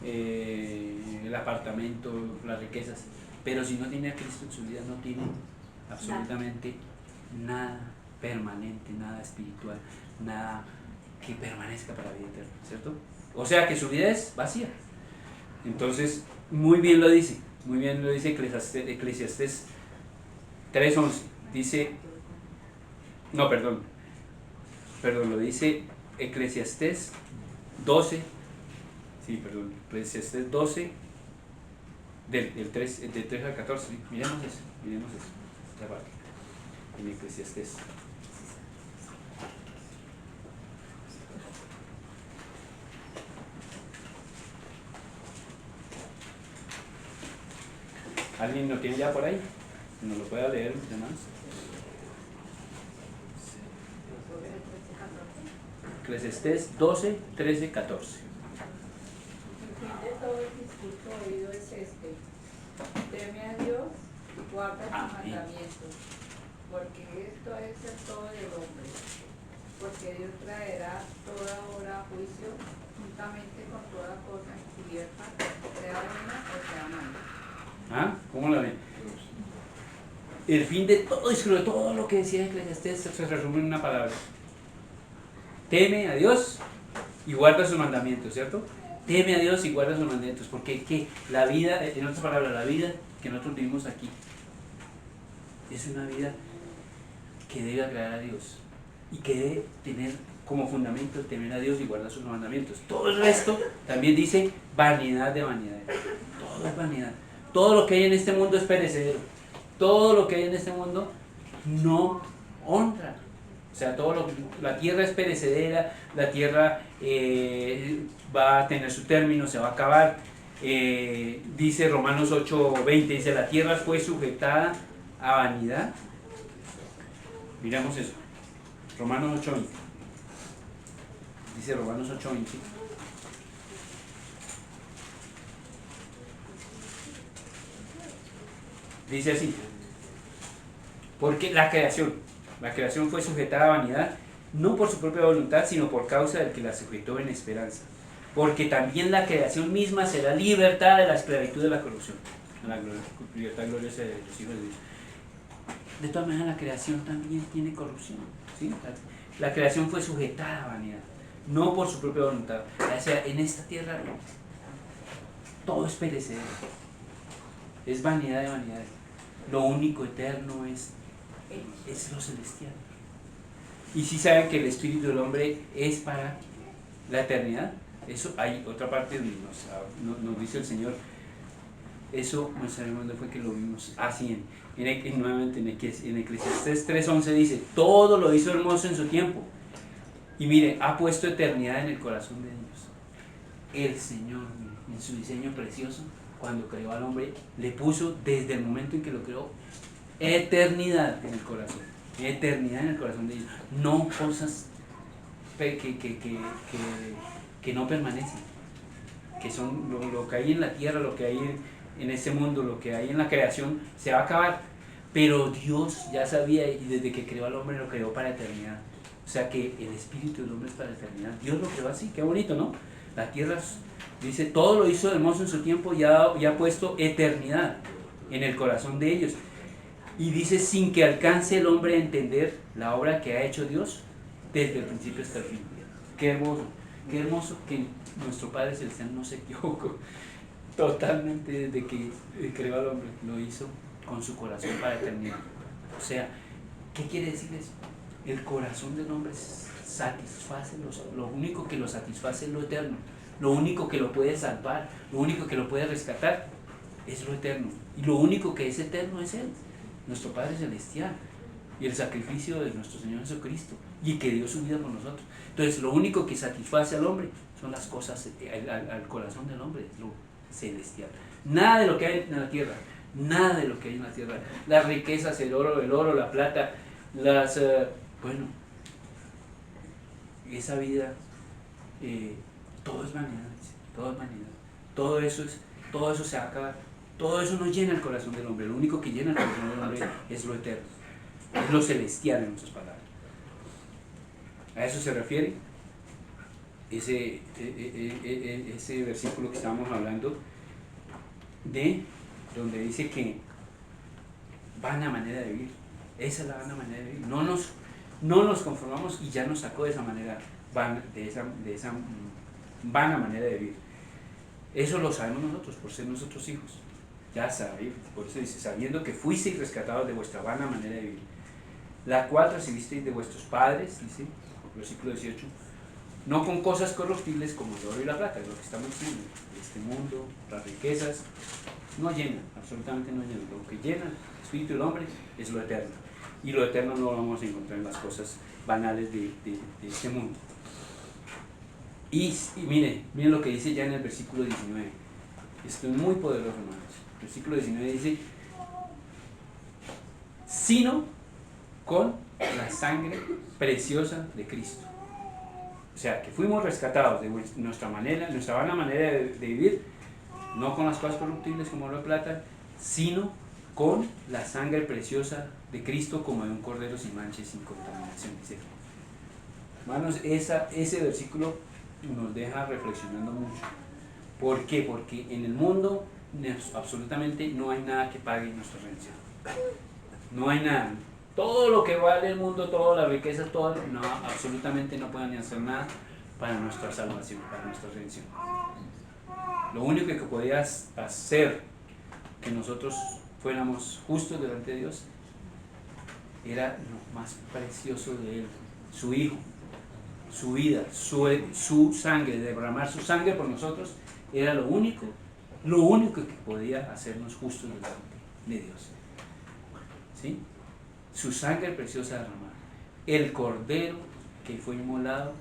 el apartamento, las riquezas, pero si no tiene a Cristo en su vida, no tiene absolutamente nada permanente, nada espiritual, nada que permanezca para la vida eterna, ¿cierto? O sea que su vida es vacía. Entonces, muy bien lo dice Eclesiastés 3:11, dice, lo dice Eclesiastés 12, Eclesiastés 12, del 3 al 14, ¿sí? Miremos eso, esta parte, en Eclesiastés. ¿Alguien lo tiene ya por ahí? ¿Nos lo puede leer, demás? Eclesiastés 12, 13, 14. El fin de todo el discurso oído es este: teme a Dios y guarda sus Amén. mandamientos, porque esto es el todo del hombre. Porque Dios traerá toda obra a juicio, juntamente con toda cosa encubierta, sea buena o sea mala. ¿Ah? ¿Cómo la ven? El fin de todo, y sobre todo lo que decía Eclesiastés se resume en una palabra: teme a Dios y guarda sus mandamientos, ¿cierto? Teme a Dios y guarda sus mandamientos, porque ¿qué? La vida, en otras palabras, la vida que nosotros vivimos aquí es una vida que debe agradar a Dios y que debe tener como fundamento el temer a Dios y guardar sus mandamientos. Todo el resto también dice vanidad de vanidades. Todo es vanidad. Todo lo que hay en este mundo es perecedero. Todo lo que hay en este mundo no honra. O sea, la tierra es perecedera, la tierra va a tener su término, se va a acabar. Dice Romanos 8:20, dice, la tierra fue sujetada a vanidad. Miramos eso. Romanos 8:20. Dice Romanos 8:20. Dice así: porque la creación fue sujetada a vanidad, no por su propia voluntad, sino por causa del que la sujetó en esperanza. Porque también la creación misma será libertada de la esclavitud de la corrupción. La libertad gloriosa de los hijos de Dios. De todas maneras, la creación también tiene corrupción, ¿sí? La creación fue sujetada a vanidad, no por su propia voluntad. O sea, en esta tierra todo es perecedero, es vanidad de vanidades. Lo único eterno es lo celestial. Y si saben que el espíritu del hombre es para la eternidad. Eso hay otra parte donde nos dice el Señor. Eso no sabemos dónde fue que lo vimos. Así nuevamente en Eclesiastés 3:11 dice: todo lo hizo hermoso en su tiempo. Y mire, ha puesto eternidad en el corazón de ellos. El Señor, en su diseño precioso, cuando creó al hombre, le puso desde el momento en que lo creó eternidad en el corazón. Eternidad en el corazón de ellos. No cosas que no permanecen, que son lo que hay en la tierra, lo que hay en este mundo, lo que hay en la creación, se va a acabar. Pero Dios ya sabía, y desde que creó al hombre lo creó para eternidad. O sea que el espíritu del hombre es para eternidad. Dios lo creó así, qué bonito, ¿no? La tierra, dice, todo lo hizo hermoso en su tiempo y ha puesto eternidad en el corazón de ellos. Y dice, sin que alcance el hombre a entender la obra que ha hecho Dios desde el principio hasta el fin. Qué hermoso que nuestro Padre Celestial no se equivocó totalmente desde que creó al hombre, lo hizo con su corazón para eternidad. O sea, ¿qué quiere decir eso? El corazón del hombre satisface, lo único que lo satisface es lo eterno, lo único que lo puede salvar, lo único que lo puede rescatar es lo eterno, y lo único que es eterno es Él, nuestro Padre Celestial, y el sacrificio de nuestro Señor Jesucristo, y que dio su vida por nosotros. Entonces, lo único que satisface al hombre son las cosas, al corazón del hombre, es lo celestial. Nada de lo que hay en la tierra, nada de lo que hay en la tierra, las riquezas, el oro, la plata, bueno, esa vida, todo es vanidad, todo es vanidad, todo eso se va a acabar, todo eso no llena el corazón del hombre. Lo único que llena el corazón del hombre es lo eterno, es lo celestial, en otras palabras. A eso se refiere ese versículo que estábamos hablando, de donde dice que vana manera de vivir. Esa es la vana manera de vivir. No nos conformamos, y ya nos sacó de esa manera, de esa vana manera de vivir. Eso lo sabemos nosotros, por ser nosotros hijos. Ya sabéis, por eso dice, sabiendo que fuisteis rescatados de vuestra vana manera de vivir, la cual recibisteis de vuestros padres, dice, versículo 18, no con cosas corruptibles como el oro y la plata, es lo que estamos diciendo. Este mundo, las riquezas, no llenan, absolutamente no llenan. Lo que llena el espíritu del hombre es lo eterno. Y lo eterno no lo vamos a encontrar en las cosas banales de este mundo. Y miren lo que dice ya en el versículo 19. Esto es muy poderoso, hermanos. El versículo 19 dice: sino con la sangre preciosa de Cristo. O sea, que fuimos rescatados de nuestra vana manera de vivir, no con las cosas corruptibles como oro y plata, sino con la sangre preciosa de Cristo como de un cordero sin mancha y sin contaminación. Dice. Hermanos, ese versículo nos deja reflexionando mucho. ¿Por qué? Porque en el mundo absolutamente no hay nada que pague nuestra redención. No hay nada. Todo lo que vale el mundo, toda la riqueza, todo, no, absolutamente no pueden hacer nada para nuestra salvación, para nuestra redención. Lo único que podía hacer que nosotros fuéramos justos delante de Dios era lo más precioso de Él, su Hijo, su vida, su sangre, derramar su sangre por nosotros, era lo único que podía hacernos justos delante de Dios. ¿Sí? Su sangre preciosa derramada, el cordero que fue inmolado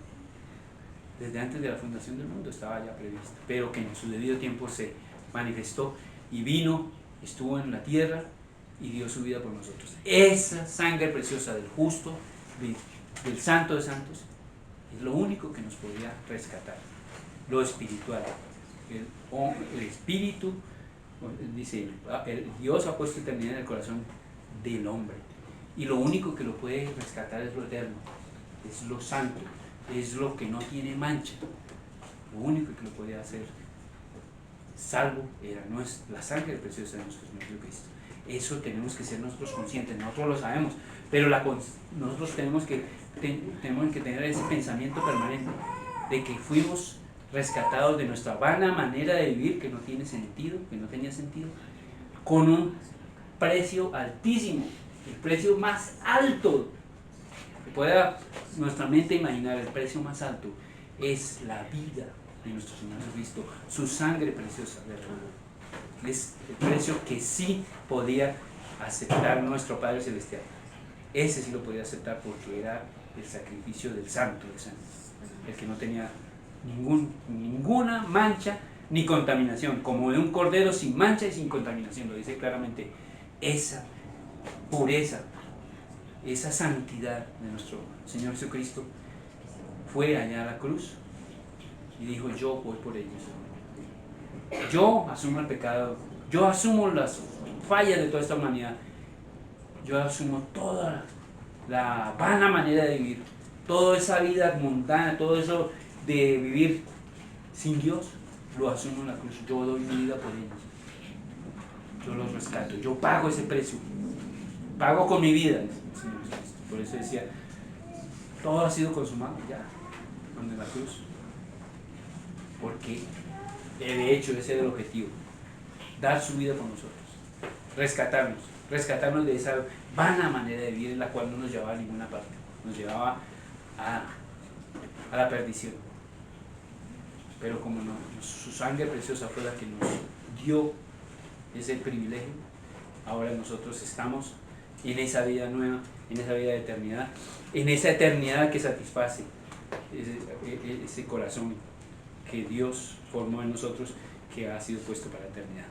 desde antes de la fundación del mundo estaba ya previsto, pero que en su debido tiempo se manifestó y vino, estuvo en la tierra y dio su vida por nosotros. Esa sangre preciosa del justo, del santo de santos, es lo único que nos podía rescatar. Lo espiritual, el espíritu, dice, el Dios ha puesto eternidad en el corazón del hombre y lo único que lo puede rescatar es lo eterno, es lo santo, es lo que no tiene mancha. Lo único que lo podía hacer salvo era la sangre preciosa de nuestro Señor Jesucristo. Eso tenemos que ser nosotros conscientes, nosotros lo sabemos, pero nosotros tenemos que tener ese pensamiento permanente de que fuimos rescatados de nuestra vana manera de vivir que no tiene sentido, que no tenía sentido, con un precio altísimo, el precio más alto que pueda nuestra mente imaginar. El precio más alto es la vida de nuestro Señor Jesucristo, su sangre preciosa derramada. Es el precio que sí podía aceptar nuestro Padre Celestial. Ese sí lo podía aceptar porque era el sacrificio del santo de santos, el que no tenía ninguna mancha ni contaminación, como de un cordero sin mancha y sin contaminación. Lo dice claramente. Esa pureza, esa santidad de nuestro Señor Jesucristo fue allá a la cruz y dijo: yo voy por ellos, yo asumo el pecado, yo asumo las fallas de toda esta humanidad, yo asumo toda la vana manera de vivir, toda esa vida mundana, todo eso de vivir sin Dios, lo asumo en la cruz. Yo doy mi vida por ellos, yo los rescato, yo pago ese precio, pago con mi vida. Por eso decía: todo ha sido consumado ya en la cruz, porque de hecho ese era el objetivo, dar su vida por nosotros, rescatarnos de esa vana manera de vivir en la cual no nos llevaba a ninguna parte, nos llevaba a la perdición. Pero como su sangre preciosa fue la que nos dio ese privilegio, ahora nosotros estamos en esa vida nueva, en esa vida de eternidad, en esa eternidad que satisface ese corazón que Dios formó en nosotros, que ha sido puesto para la eternidad.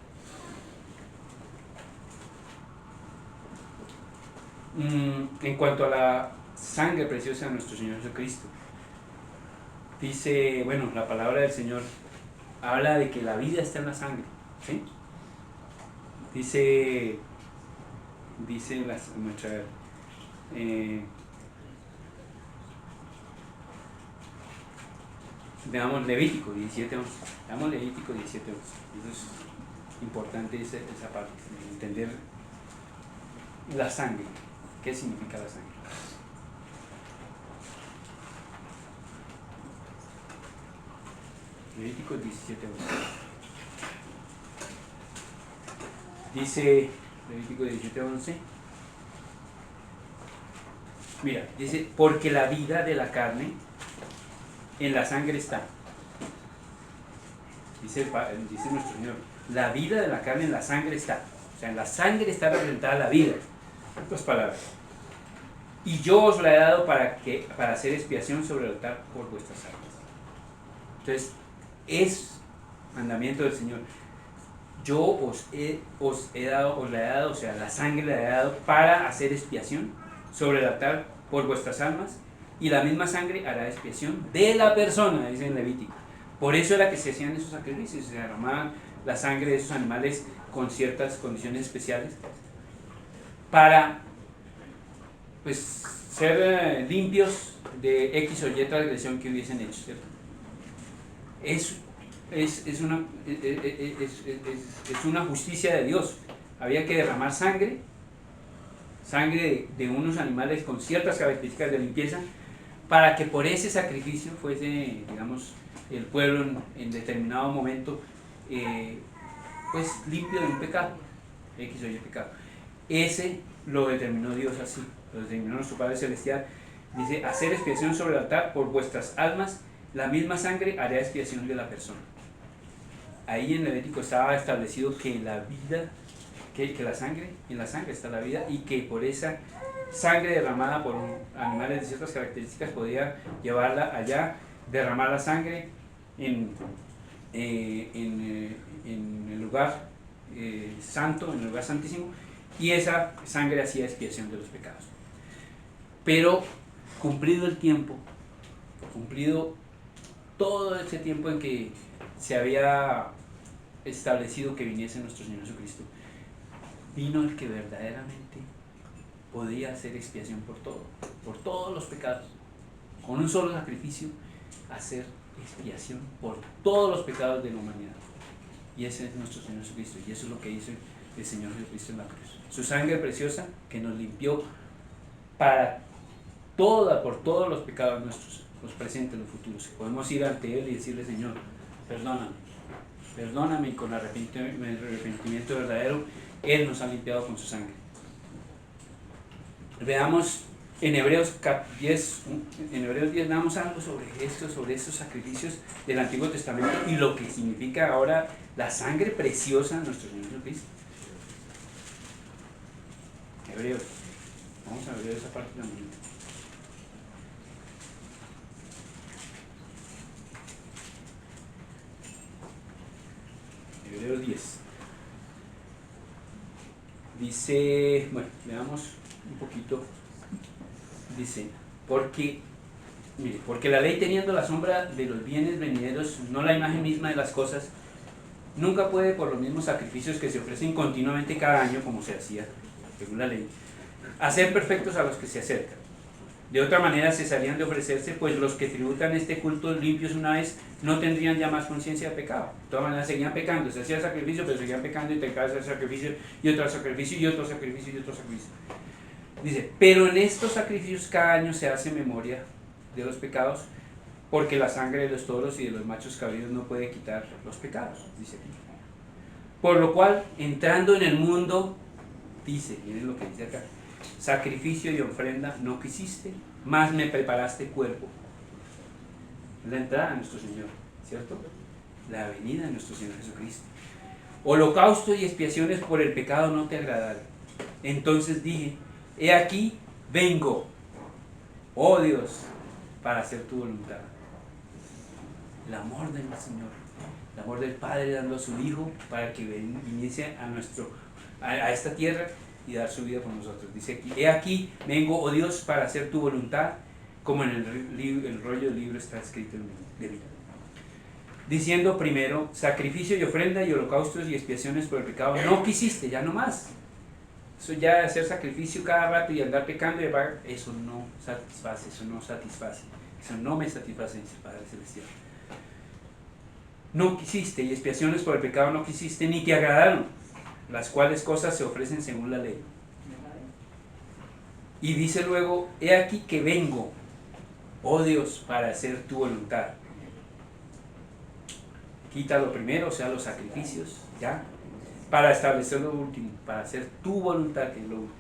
En cuanto a la sangre preciosa de nuestro Señor Jesucristo, dice, bueno, la palabra del Señor habla de que la vida está en la sangre, ¿sí? Dice veamos Levítico 17:11. Veamos Levítico 17:11. Eso es importante, esa parte, entender la sangre. ¿Qué significa la sangre? Levítico 17:11. Dice Levítico 17:11. Mira, dice: porque la vida de la carne en la sangre está. Dice nuestro Señor: la vida de la carne en la sangre está. O sea, en la sangre está representada la vida. En otras palabras. Y yo os la he dado para hacer expiación sobre el altar por vuestras almas. Entonces, es mandamiento del Señor. Yo os la he dado, o sea, la sangre la he dado para hacer expiación sobre el altar por vuestras almas. y la misma sangre hará expiación de la persona, dice en Levítico. Por eso era que se hacían esos sacrificios, se derramaban la sangre de esos animales con ciertas condiciones especiales para pues ser limpios de X o Y transgresión que hubiesen hecho, ¿cierto? Es una justicia de Dios. Había que derramar sangre de unos animales con ciertas características de limpieza, para que por ese sacrificio fuese, digamos, el pueblo en determinado momento pues limpio de un pecado, X o Y pecado. Ese lo determinó Dios así, lo determinó nuestro Padre Celestial. Dice, hacer expiación sobre el altar por vuestras almas, la misma sangre hará expiación de la persona. Ahí en Levítico estaba establecido que la vida, que la sangre, en la sangre está la vida, y que por esa sangre derramada por animales de ciertas características podía llevarla allá, derramar la sangre en el lugar santo, en el lugar santísimo, y esa sangre hacía expiación de los pecados. Pero cumplido el tiempo, cumplido todo ese tiempo en que se había establecido que viniese nuestro Señor Jesucristo, vino el que verdaderamente podía hacer expiación por todos los pecados, con un solo sacrificio, hacer expiación por todos los pecados de la humanidad. Y ese es nuestro Señor Jesucristo, y eso es lo que hizo el Señor Jesucristo en la cruz. Su sangre preciosa que nos limpió por todos los pecados nuestros, los presentes, los futuros. Podemos ir ante Él y decirle, Señor, perdóname, y con arrepentimiento verdadero, Él nos ha limpiado con su sangre. Veamos en Hebreos 10, damos algo sobre estos sacrificios del Antiguo Testamento y lo que significa ahora la sangre preciosa de nuestro Señor Jesucristo. Hebreos, vamos a ver esa parte también. Hebreos 10. Dice, bueno, veamos un poquito. Dice, porque la ley, teniendo la sombra de los bienes venideros, no la imagen misma de las cosas, nunca puede, por los mismos sacrificios que se ofrecen continuamente cada año, como se hacía según la ley, hacer perfectos a los que se acercan. De otra manera cesarían de ofrecerse, pues los que tributan este culto limpios una vez no tendrían ya más conciencia de pecado. De todas maneras seguían pecando, se hacía sacrificio, pero seguían pecando, y te cae ese sacrificio y otro sacrificio y otro sacrificio y otro sacrificio. Dice, pero en estos sacrificios cada año se hace memoria de los pecados, porque la sangre de los toros y de los machos cabríos no puede quitar los pecados, dice aquí. Por lo cual, entrando en el mundo, dice, miren lo que dice acá, sacrificio y ofrenda no quisiste, más me preparaste cuerpo. La entrada a nuestro Señor, ¿cierto? La venida de nuestro Señor Jesucristo. Holocausto y expiaciones por el pecado no te agradaron. Entonces dije, he aquí, vengo, oh Dios, para hacer tu voluntad. El amor del Señor, el amor del Padre dando a su Hijo para que viniese a esta tierra y dar su vida por nosotros. Dice aquí, he aquí, vengo, oh Dios, para hacer tu voluntad, como en el rollo del libro está escrito de mí. Diciendo primero, sacrificio y ofrenda y holocaustos y expiaciones por el pecado no quisiste, ya no más. Eso ya de hacer sacrificio cada rato y andar pecando y pagar, eso no satisface, eso no me satisface, dice el Padre Celestial. No quisiste, y expiaciones por el pecado no quisiste, ni te agradaron, las cuales cosas se ofrecen según la ley. Y dice luego, he aquí que vengo, oh Dios, para hacer tu voluntad. Quita lo primero, o sea, los sacrificios, ya, para establecer lo último, para hacer tu voluntad, que es lo último.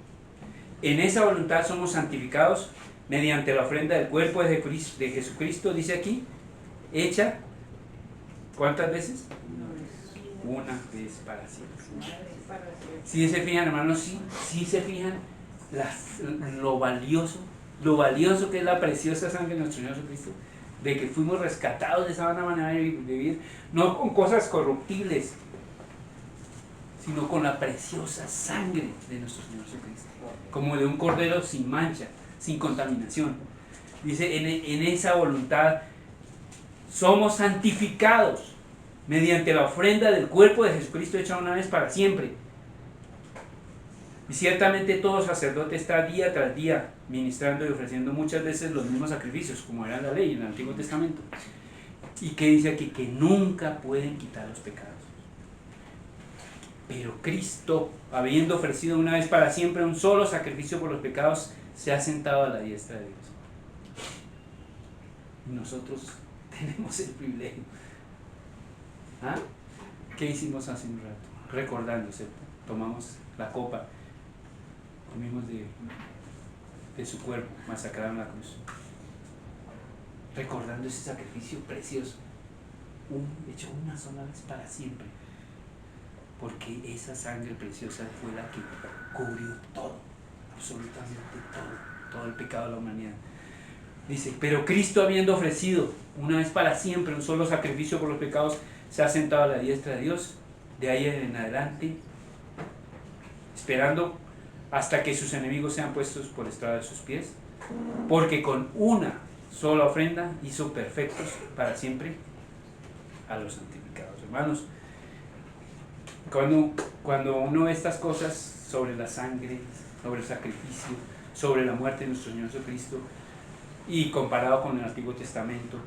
En esa voluntad somos santificados mediante la ofrenda del cuerpo de Jesucristo, dice aquí, hecha, ¿cuántas veces? Una vez para siempre. Si se fijan, hermanos, si se fijan lo valioso que es la preciosa sangre de nuestro Señor Jesucristo, de que fuimos rescatados de esa manera de vivir, no con cosas corruptibles, sino con la preciosa sangre de nuestro Señor Jesucristo, como de un cordero sin mancha, sin contaminación. Dice, en esa voluntad somos santificados mediante la ofrenda del cuerpo de Jesucristo hecha una vez para siempre. Y ciertamente todo sacerdote está día tras día ministrando y ofreciendo muchas veces los mismos sacrificios, como era la ley en el Antiguo Testamento. Y que dice aquí que nunca pueden quitar los pecados. Pero Cristo, habiendo ofrecido una vez para siempre un solo sacrificio por los pecados, se ha sentado a la diestra de Dios. Y nosotros tenemos el privilegio. ¿Ah? ¿Qué hicimos hace un rato? Recordándose, tomamos la copa, comimos de su cuerpo, masacrado en la cruz. Recordando ese sacrificio precioso, hecho una sola vez para siempre. Porque esa sangre preciosa fue la que cubrió todo, absolutamente todo el pecado de la humanidad. Dice, pero Cristo, habiendo ofrecido una vez para siempre un solo sacrificio por los pecados, se ha sentado a la diestra de Dios, de ahí en adelante, esperando hasta que sus enemigos sean puestos por estrado de sus pies, porque con una sola ofrenda hizo perfectos para siempre a los santificados. Hermanos, cuando uno ve estas cosas sobre la sangre, sobre el sacrificio, sobre la muerte de nuestro Señor Jesucristo, y comparado con el Antiguo Testamento,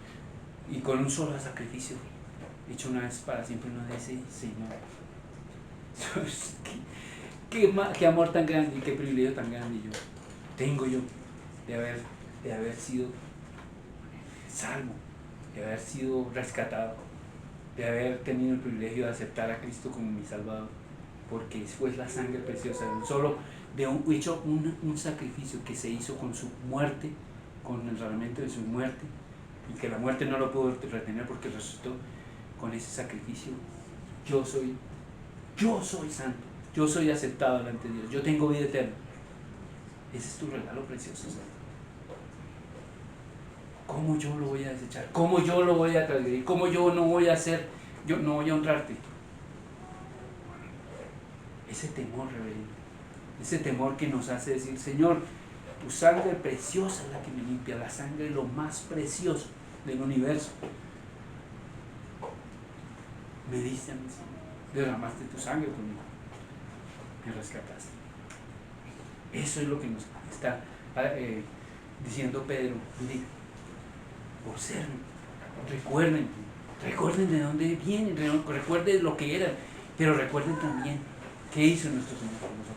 y con un solo sacrificio hecho una vez para siempre, uno dice, Señor, qué amor tan grande y qué privilegio tan grande tengo yo de haber sido salvo, de haber sido rescatado, de haber tenido el privilegio de aceptar a Cristo como mi Salvador, porque fue la sangre preciosa, hecho un sacrificio que se hizo con su muerte, con el reglamento de su muerte, y que la muerte no lo pudo retener porque resucitó. Con ese sacrificio yo soy santo, yo soy aceptado delante de Dios, yo tengo vida eterna. Ese es tu regalo precioso, Señor. ¿Cómo yo lo voy a desechar? ¿Cómo yo lo voy a transgredir? ¿Cómo yo no voy a honrarte? Ese temor reverente, ese temor que nos hace decir, Señor, tu sangre preciosa es la que me limpia, la sangre es lo más precioso del universo. Me diste a mí, Señor, derramaste tu sangre conmigo, me rescataste. Eso es lo que nos está diciendo Pedro. Observen, recuerden de dónde vienen, recuerden lo que eran, pero recuerden también qué hizo nuestro Señor por nosotros.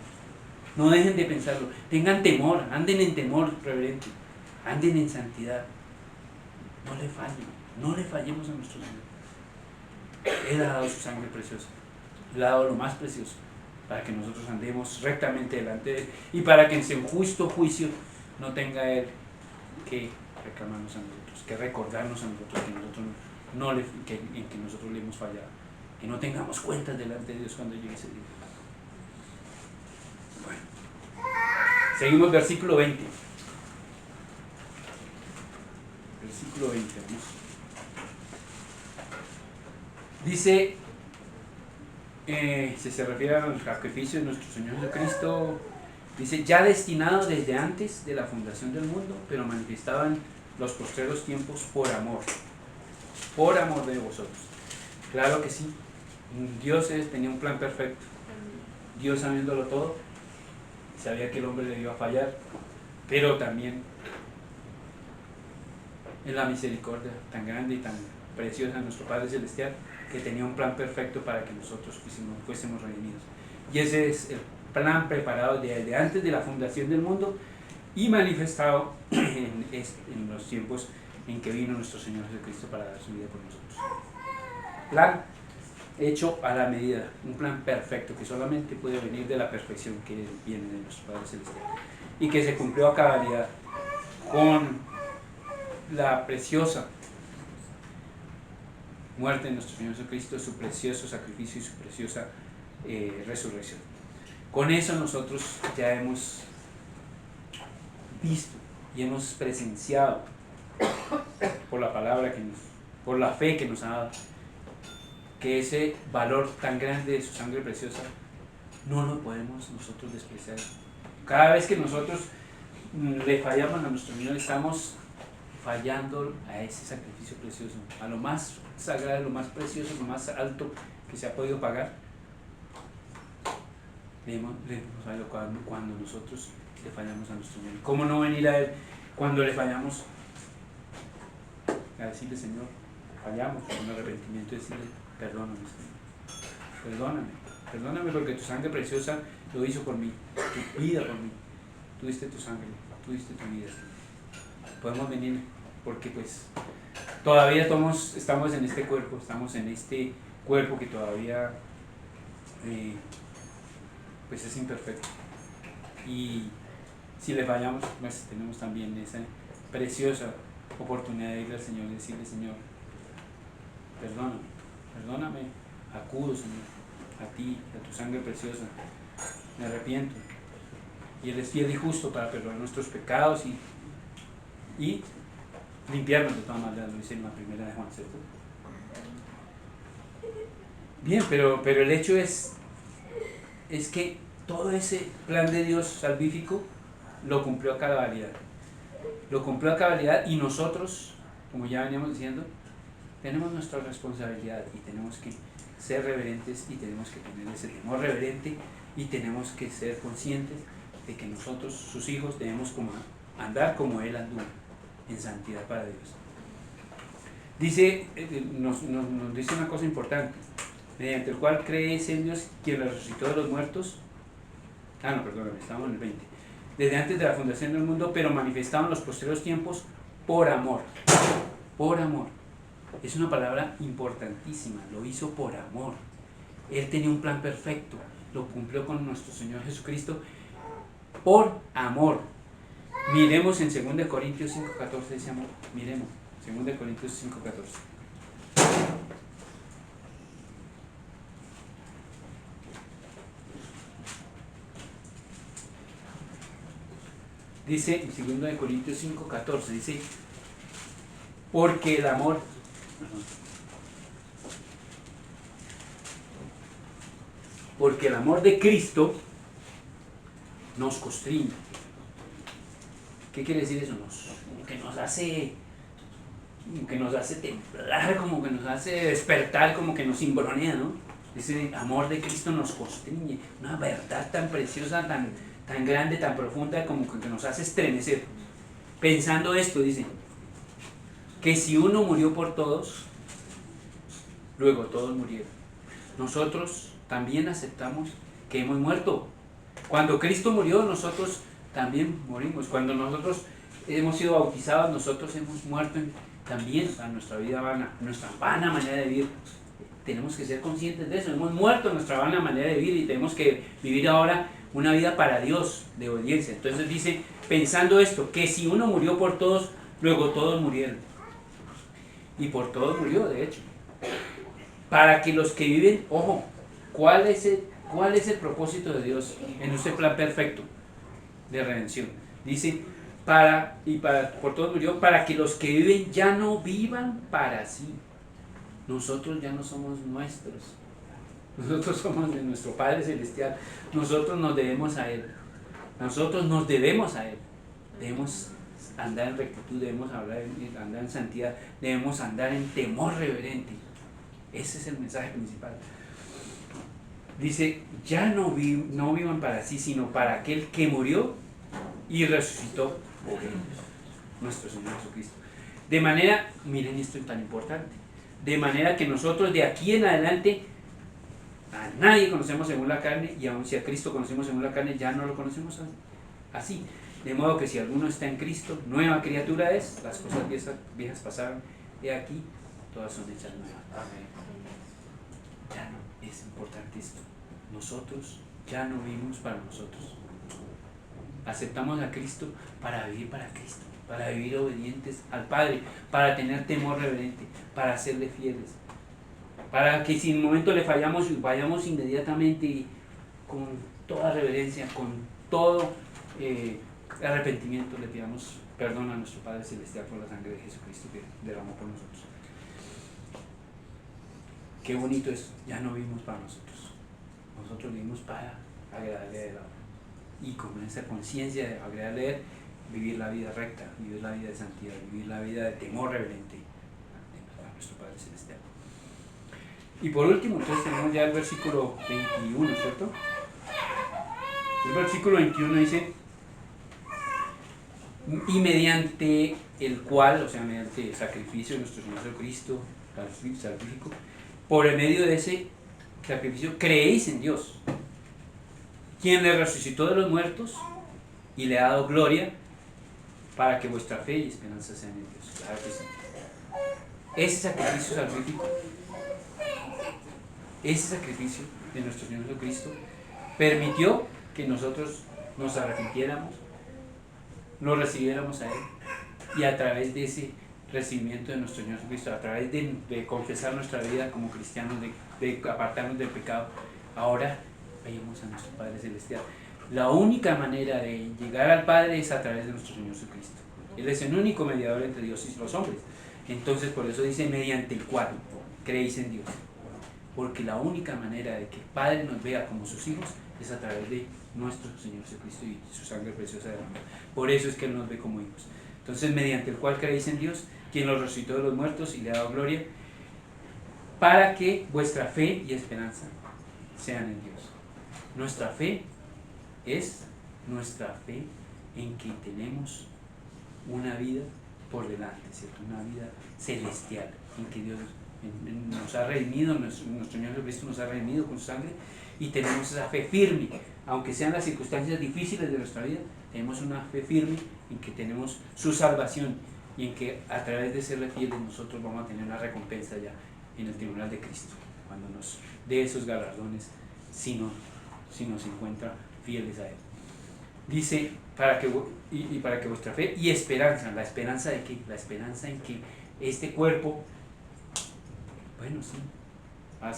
No dejen de pensarlo, tengan temor, anden en temor reverente, anden en santidad, no le fallemos a nuestro Señor. Él ha dado su sangre preciosa, Él ha dado lo más precioso para que nosotros andemos rectamente delante de Él y para que en su justo juicio no tenga Él que reclamarnos a nosotros, que recordarnos a nosotros que nosotros le hemos fallado, que no tengamos cuentas delante de Dios cuando llegue ese día. Bueno, seguimos versículo 20. Versículo 20, vamos. Dice, si se refiere al sacrificio de nuestro Señor Jesucristo, dice, ya destinado desde antes de la fundación del mundo, pero manifestado en los postreros tiempos por amor de vosotros. Claro que sí, Dios tenía un plan perfecto. Dios, sabiéndolo todo, sabía que el hombre le iba a fallar, pero también en la misericordia tan grande y tan preciosa de nuestro Padre Celestial, que tenía un plan perfecto para que nosotros fuésemos redimidos. Y ese es el plan preparado desde antes de la fundación del mundo y manifestado en los tiempos en que vino nuestro Señor Jesucristo para dar su vida por nosotros. Plan hecho a la medida, un plan perfecto que solamente puede venir de la perfección que viene de nuestro Padre Celestial y que se cumplió a cabalidad con la preciosa muerte de nuestro Señor Jesucristo, su precioso sacrificio y su preciosa resurrección. Con eso nosotros ya hemos visto y hemos presenciado por la palabra por la fe que nos ha dado, que ese valor tan grande de su sangre preciosa no lo podemos nosotros despreciar. Cada vez que nosotros le fallamos a nuestro Señor, estamos fallando a ese sacrificio precioso, a lo más sagrado, lo más precioso, lo más alto que se ha podido pagar. Le hemos fallado cuando nosotros le fallamos a nuestro Señor. ¿Cómo no venir a Él cuando le fallamos? A decirle, Señor, fallamos, con arrepentimiento, decirle, perdóname, Señor, perdóname porque tu sangre preciosa lo hizo por mí, tu vida por mí, tú diste tu sangre, tú diste tu vida. Podemos venir porque pues todavía estamos en este cuerpo, que todavía pues es imperfecto, y si le fallamos, pues tenemos también esa preciosa oportunidad de irle al Señor y decirle, Señor, perdóname, acudo, Señor, a ti, a tu sangre preciosa, me arrepiento, y Él es fiel y justo para perdonar nuestros pecados y limpiarnos de todas maneras, lo dice en la primera de Juan, ¿cierto? Bien, pero el hecho es que todo ese plan de Dios salvífico lo cumplió a cabalidad. Lo cumplió a cabalidad, y nosotros, como ya veníamos diciendo, tenemos nuestra responsabilidad y tenemos que ser reverentes y tenemos que tener ese temor reverente y tenemos que ser conscientes de que nosotros, sus hijos, debemos andar como Él anduvo, en santidad para Dios. Dice, nos dice una cosa importante, mediante el cual creéis en Dios, quien lo resucitó de los muertos. Estamos en el 20. Desde antes de la fundación del mundo, pero manifestado en los posteriores tiempos por amor. Por amor. Es una palabra importantísima, lo hizo por amor. Él tenía un plan perfecto, lo cumplió con nuestro Señor Jesucristo por amor. Miremos en 2 Corintios 5:14 ese amor. Miremos, 2 Corintios 5:14. Dice en 2 Corintios 5:14, dice, porque el amor, de Cristo nos constriñe. ¿Qué quiere decir eso? Que nos hace temblar, como que nos hace despertar, como que nos cimbronea, ¿no? Ese amor de Cristo nos constriñe, una verdad tan preciosa, tan grande, tan profunda, como que nos hace estremecer. Pensando esto, dice, que si uno murió por todos, luego todos murieron. Nosotros también aceptamos que hemos muerto. Cuando Cristo murió, nosotros también morimos. Cuando nosotros hemos sido bautizados, nosotros hemos muerto también a nuestra vida vana, nuestra vana manera de vivir. Tenemos que ser conscientes de eso. Hemos muerto a nuestra vana manera de vivir y tenemos que vivir ahora una vida para Dios, de obediencia. Entonces dice, pensando esto, que si uno murió por todos, luego todos murieron. Y por todos murió, de hecho. Para que los que viven, ojo, ¿cuál es el propósito de Dios en este plan perfecto de redención? Dice, por todos murió, para que los que viven ya no vivan para sí. Nosotros ya no somos nuestros. Nosotros somos de nuestro Padre Celestial. Nosotros nos debemos a Él. Debemos andar en rectitud, debemos andar en santidad, debemos andar en temor reverente. Ese es el mensaje principal. Dice, ya no vivan para sí, sino para aquel que murió y resucitó por ellos, nuestro Señor Jesucristo. De manera, miren esto es tan importante, de manera que nosotros de aquí en adelante a nadie conocemos según la carne, y aun si a Cristo conocemos según la carne, ya no lo conocemos así. De modo que si alguno está en Cristo, nueva criatura es, las cosas viejas pasaron, de aquí todas son hechas nuevas. Amén. Ya no, es importante esto. Nosotros ya no vivimos para nosotros. Aceptamos a Cristo para vivir para Cristo, para vivir obedientes al Padre, para tener temor reverente, para serle fieles, para que si en un momento le fallamos, vayamos inmediatamente y con toda reverencia, con todo arrepentimiento le pidamos perdón a nuestro Padre Celestial por la sangre de Jesucristo que derramó por nosotros. Qué bonito es, ya no vivimos para nosotros vivimos para agradarle a Él. Y con esa conciencia de agradarle a Él, vivir la vida recta, vivir la vida de santidad, vivir la vida de temor reverente a nuestro Padre Celestial. Y por último, entonces tenemos ya el versículo 21, ¿cierto? El versículo 21 dice: y mediante el cual, o sea, mediante el sacrificio de nuestro Señor Jesucristo, salvífico, por el medio de ese sacrificio creéis en Dios, quien le resucitó de los muertos y le ha dado gloria, para que vuestra fe y esperanza sean en Dios. Claro que sí. Ese sacrificio salvífico, ese sacrificio de nuestro Señor Jesucristo permitió que nosotros nos arrepintiéramos, lo recibiéramos a Él, y a través de ese recibimiento de nuestro Señor Jesucristo, a través de confesar nuestra vida como cristianos, de apartarnos del pecado, ahora veamos a nuestro Padre Celestial. La única manera de llegar al Padre es a través de nuestro Señor Jesucristo. Él es el único mediador entre Dios y los hombres. Entonces, por eso dice: mediante el cual creéis en Dios. Porque la única manera de que el Padre nos vea como sus hijos es a través de nuestro Señor Jesucristo y su sangre preciosa de amor. Por eso es que Él nos ve como hijos. Entonces, mediante el cual creéis en Dios, quien los resucitó de los muertos y le ha dado gloria, para que vuestra fe y esperanza sean en Dios. Nuestra fe es nuestra fe en que tenemos una vida por delante, ¿cierto? Una vida celestial, en que Dios nos ha redimido, nuestro Señor Jesucristo nos ha redimido con su sangre, y tenemos esa fe firme, aunque sean las circunstancias difíciles de nuestra vida, tenemos una fe firme en que tenemos su salvación, y en que a través de serle fieles nosotros vamos a tener una recompensa ya en el tribunal de Cristo, cuando nos dé esos galardones, si nos encuentra fieles a Él. Dice: para que vuestra fe y esperanza. ¿La esperanza de qué? La esperanza en que este cuerpo, bueno, sí, va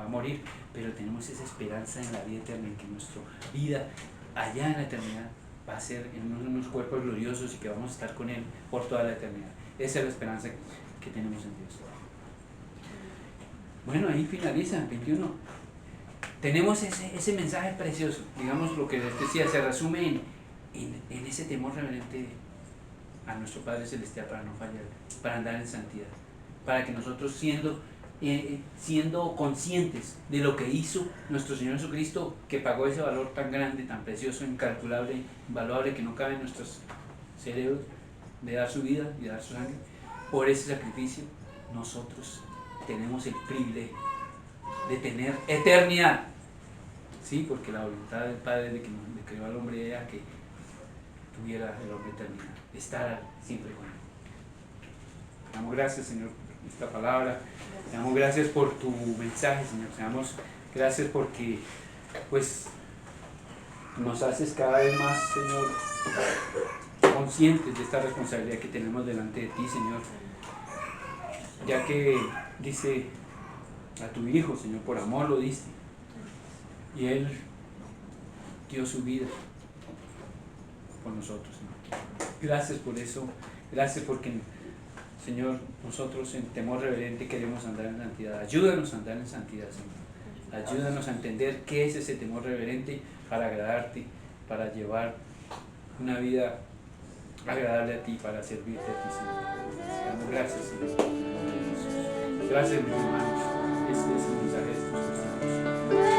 a morir, pero tenemos esa esperanza en la vida eterna, en que nuestra vida allá en la eternidad va a ser en unos cuerpos gloriosos y que vamos a estar con Él por toda la eternidad. Esa es la esperanza que tenemos en Dios. Bueno, ahí finaliza 21. Tenemos ese mensaje precioso, digamos, lo que les decía, se resume en ese temor reverente a nuestro Padre Celestial, para no fallar, para andar en santidad, para que nosotros siendo conscientes de lo que hizo nuestro Señor Jesucristo, que pagó ese valor tan grande, tan precioso, incalculable, invaluable, que no cabe en nuestros cerebros, de dar su vida y dar su sangre, por ese sacrificio nosotros tenemos el privilegio de tener eternidad. Sí, porque la voluntad del Padre de que creó al hombre era que tuviera el hombre eternidad, estar siempre con Él. Te damos gracias, Señor, por esta palabra. Te damos gracias por tu mensaje, Señor. Te damos gracias porque pues nos haces cada vez más, Señor, conscientes de esta responsabilidad que tenemos delante de ti, Señor. Ya que dice a tu Hijo, Señor, por amor lo diste. Y Él dio su vida por nosotros, Señor. Gracias por eso. Gracias porque, Señor, nosotros en temor reverente queremos andar en santidad. Ayúdanos a andar en santidad, Señor. Ayúdanos a entender qué es ese temor reverente para agradarte, para llevar una vida agradable a ti, para servirte a ti, Señor. Te damos gracias, Señor. Gracias, mis hermanos. Este es el mensaje de estos hermanos.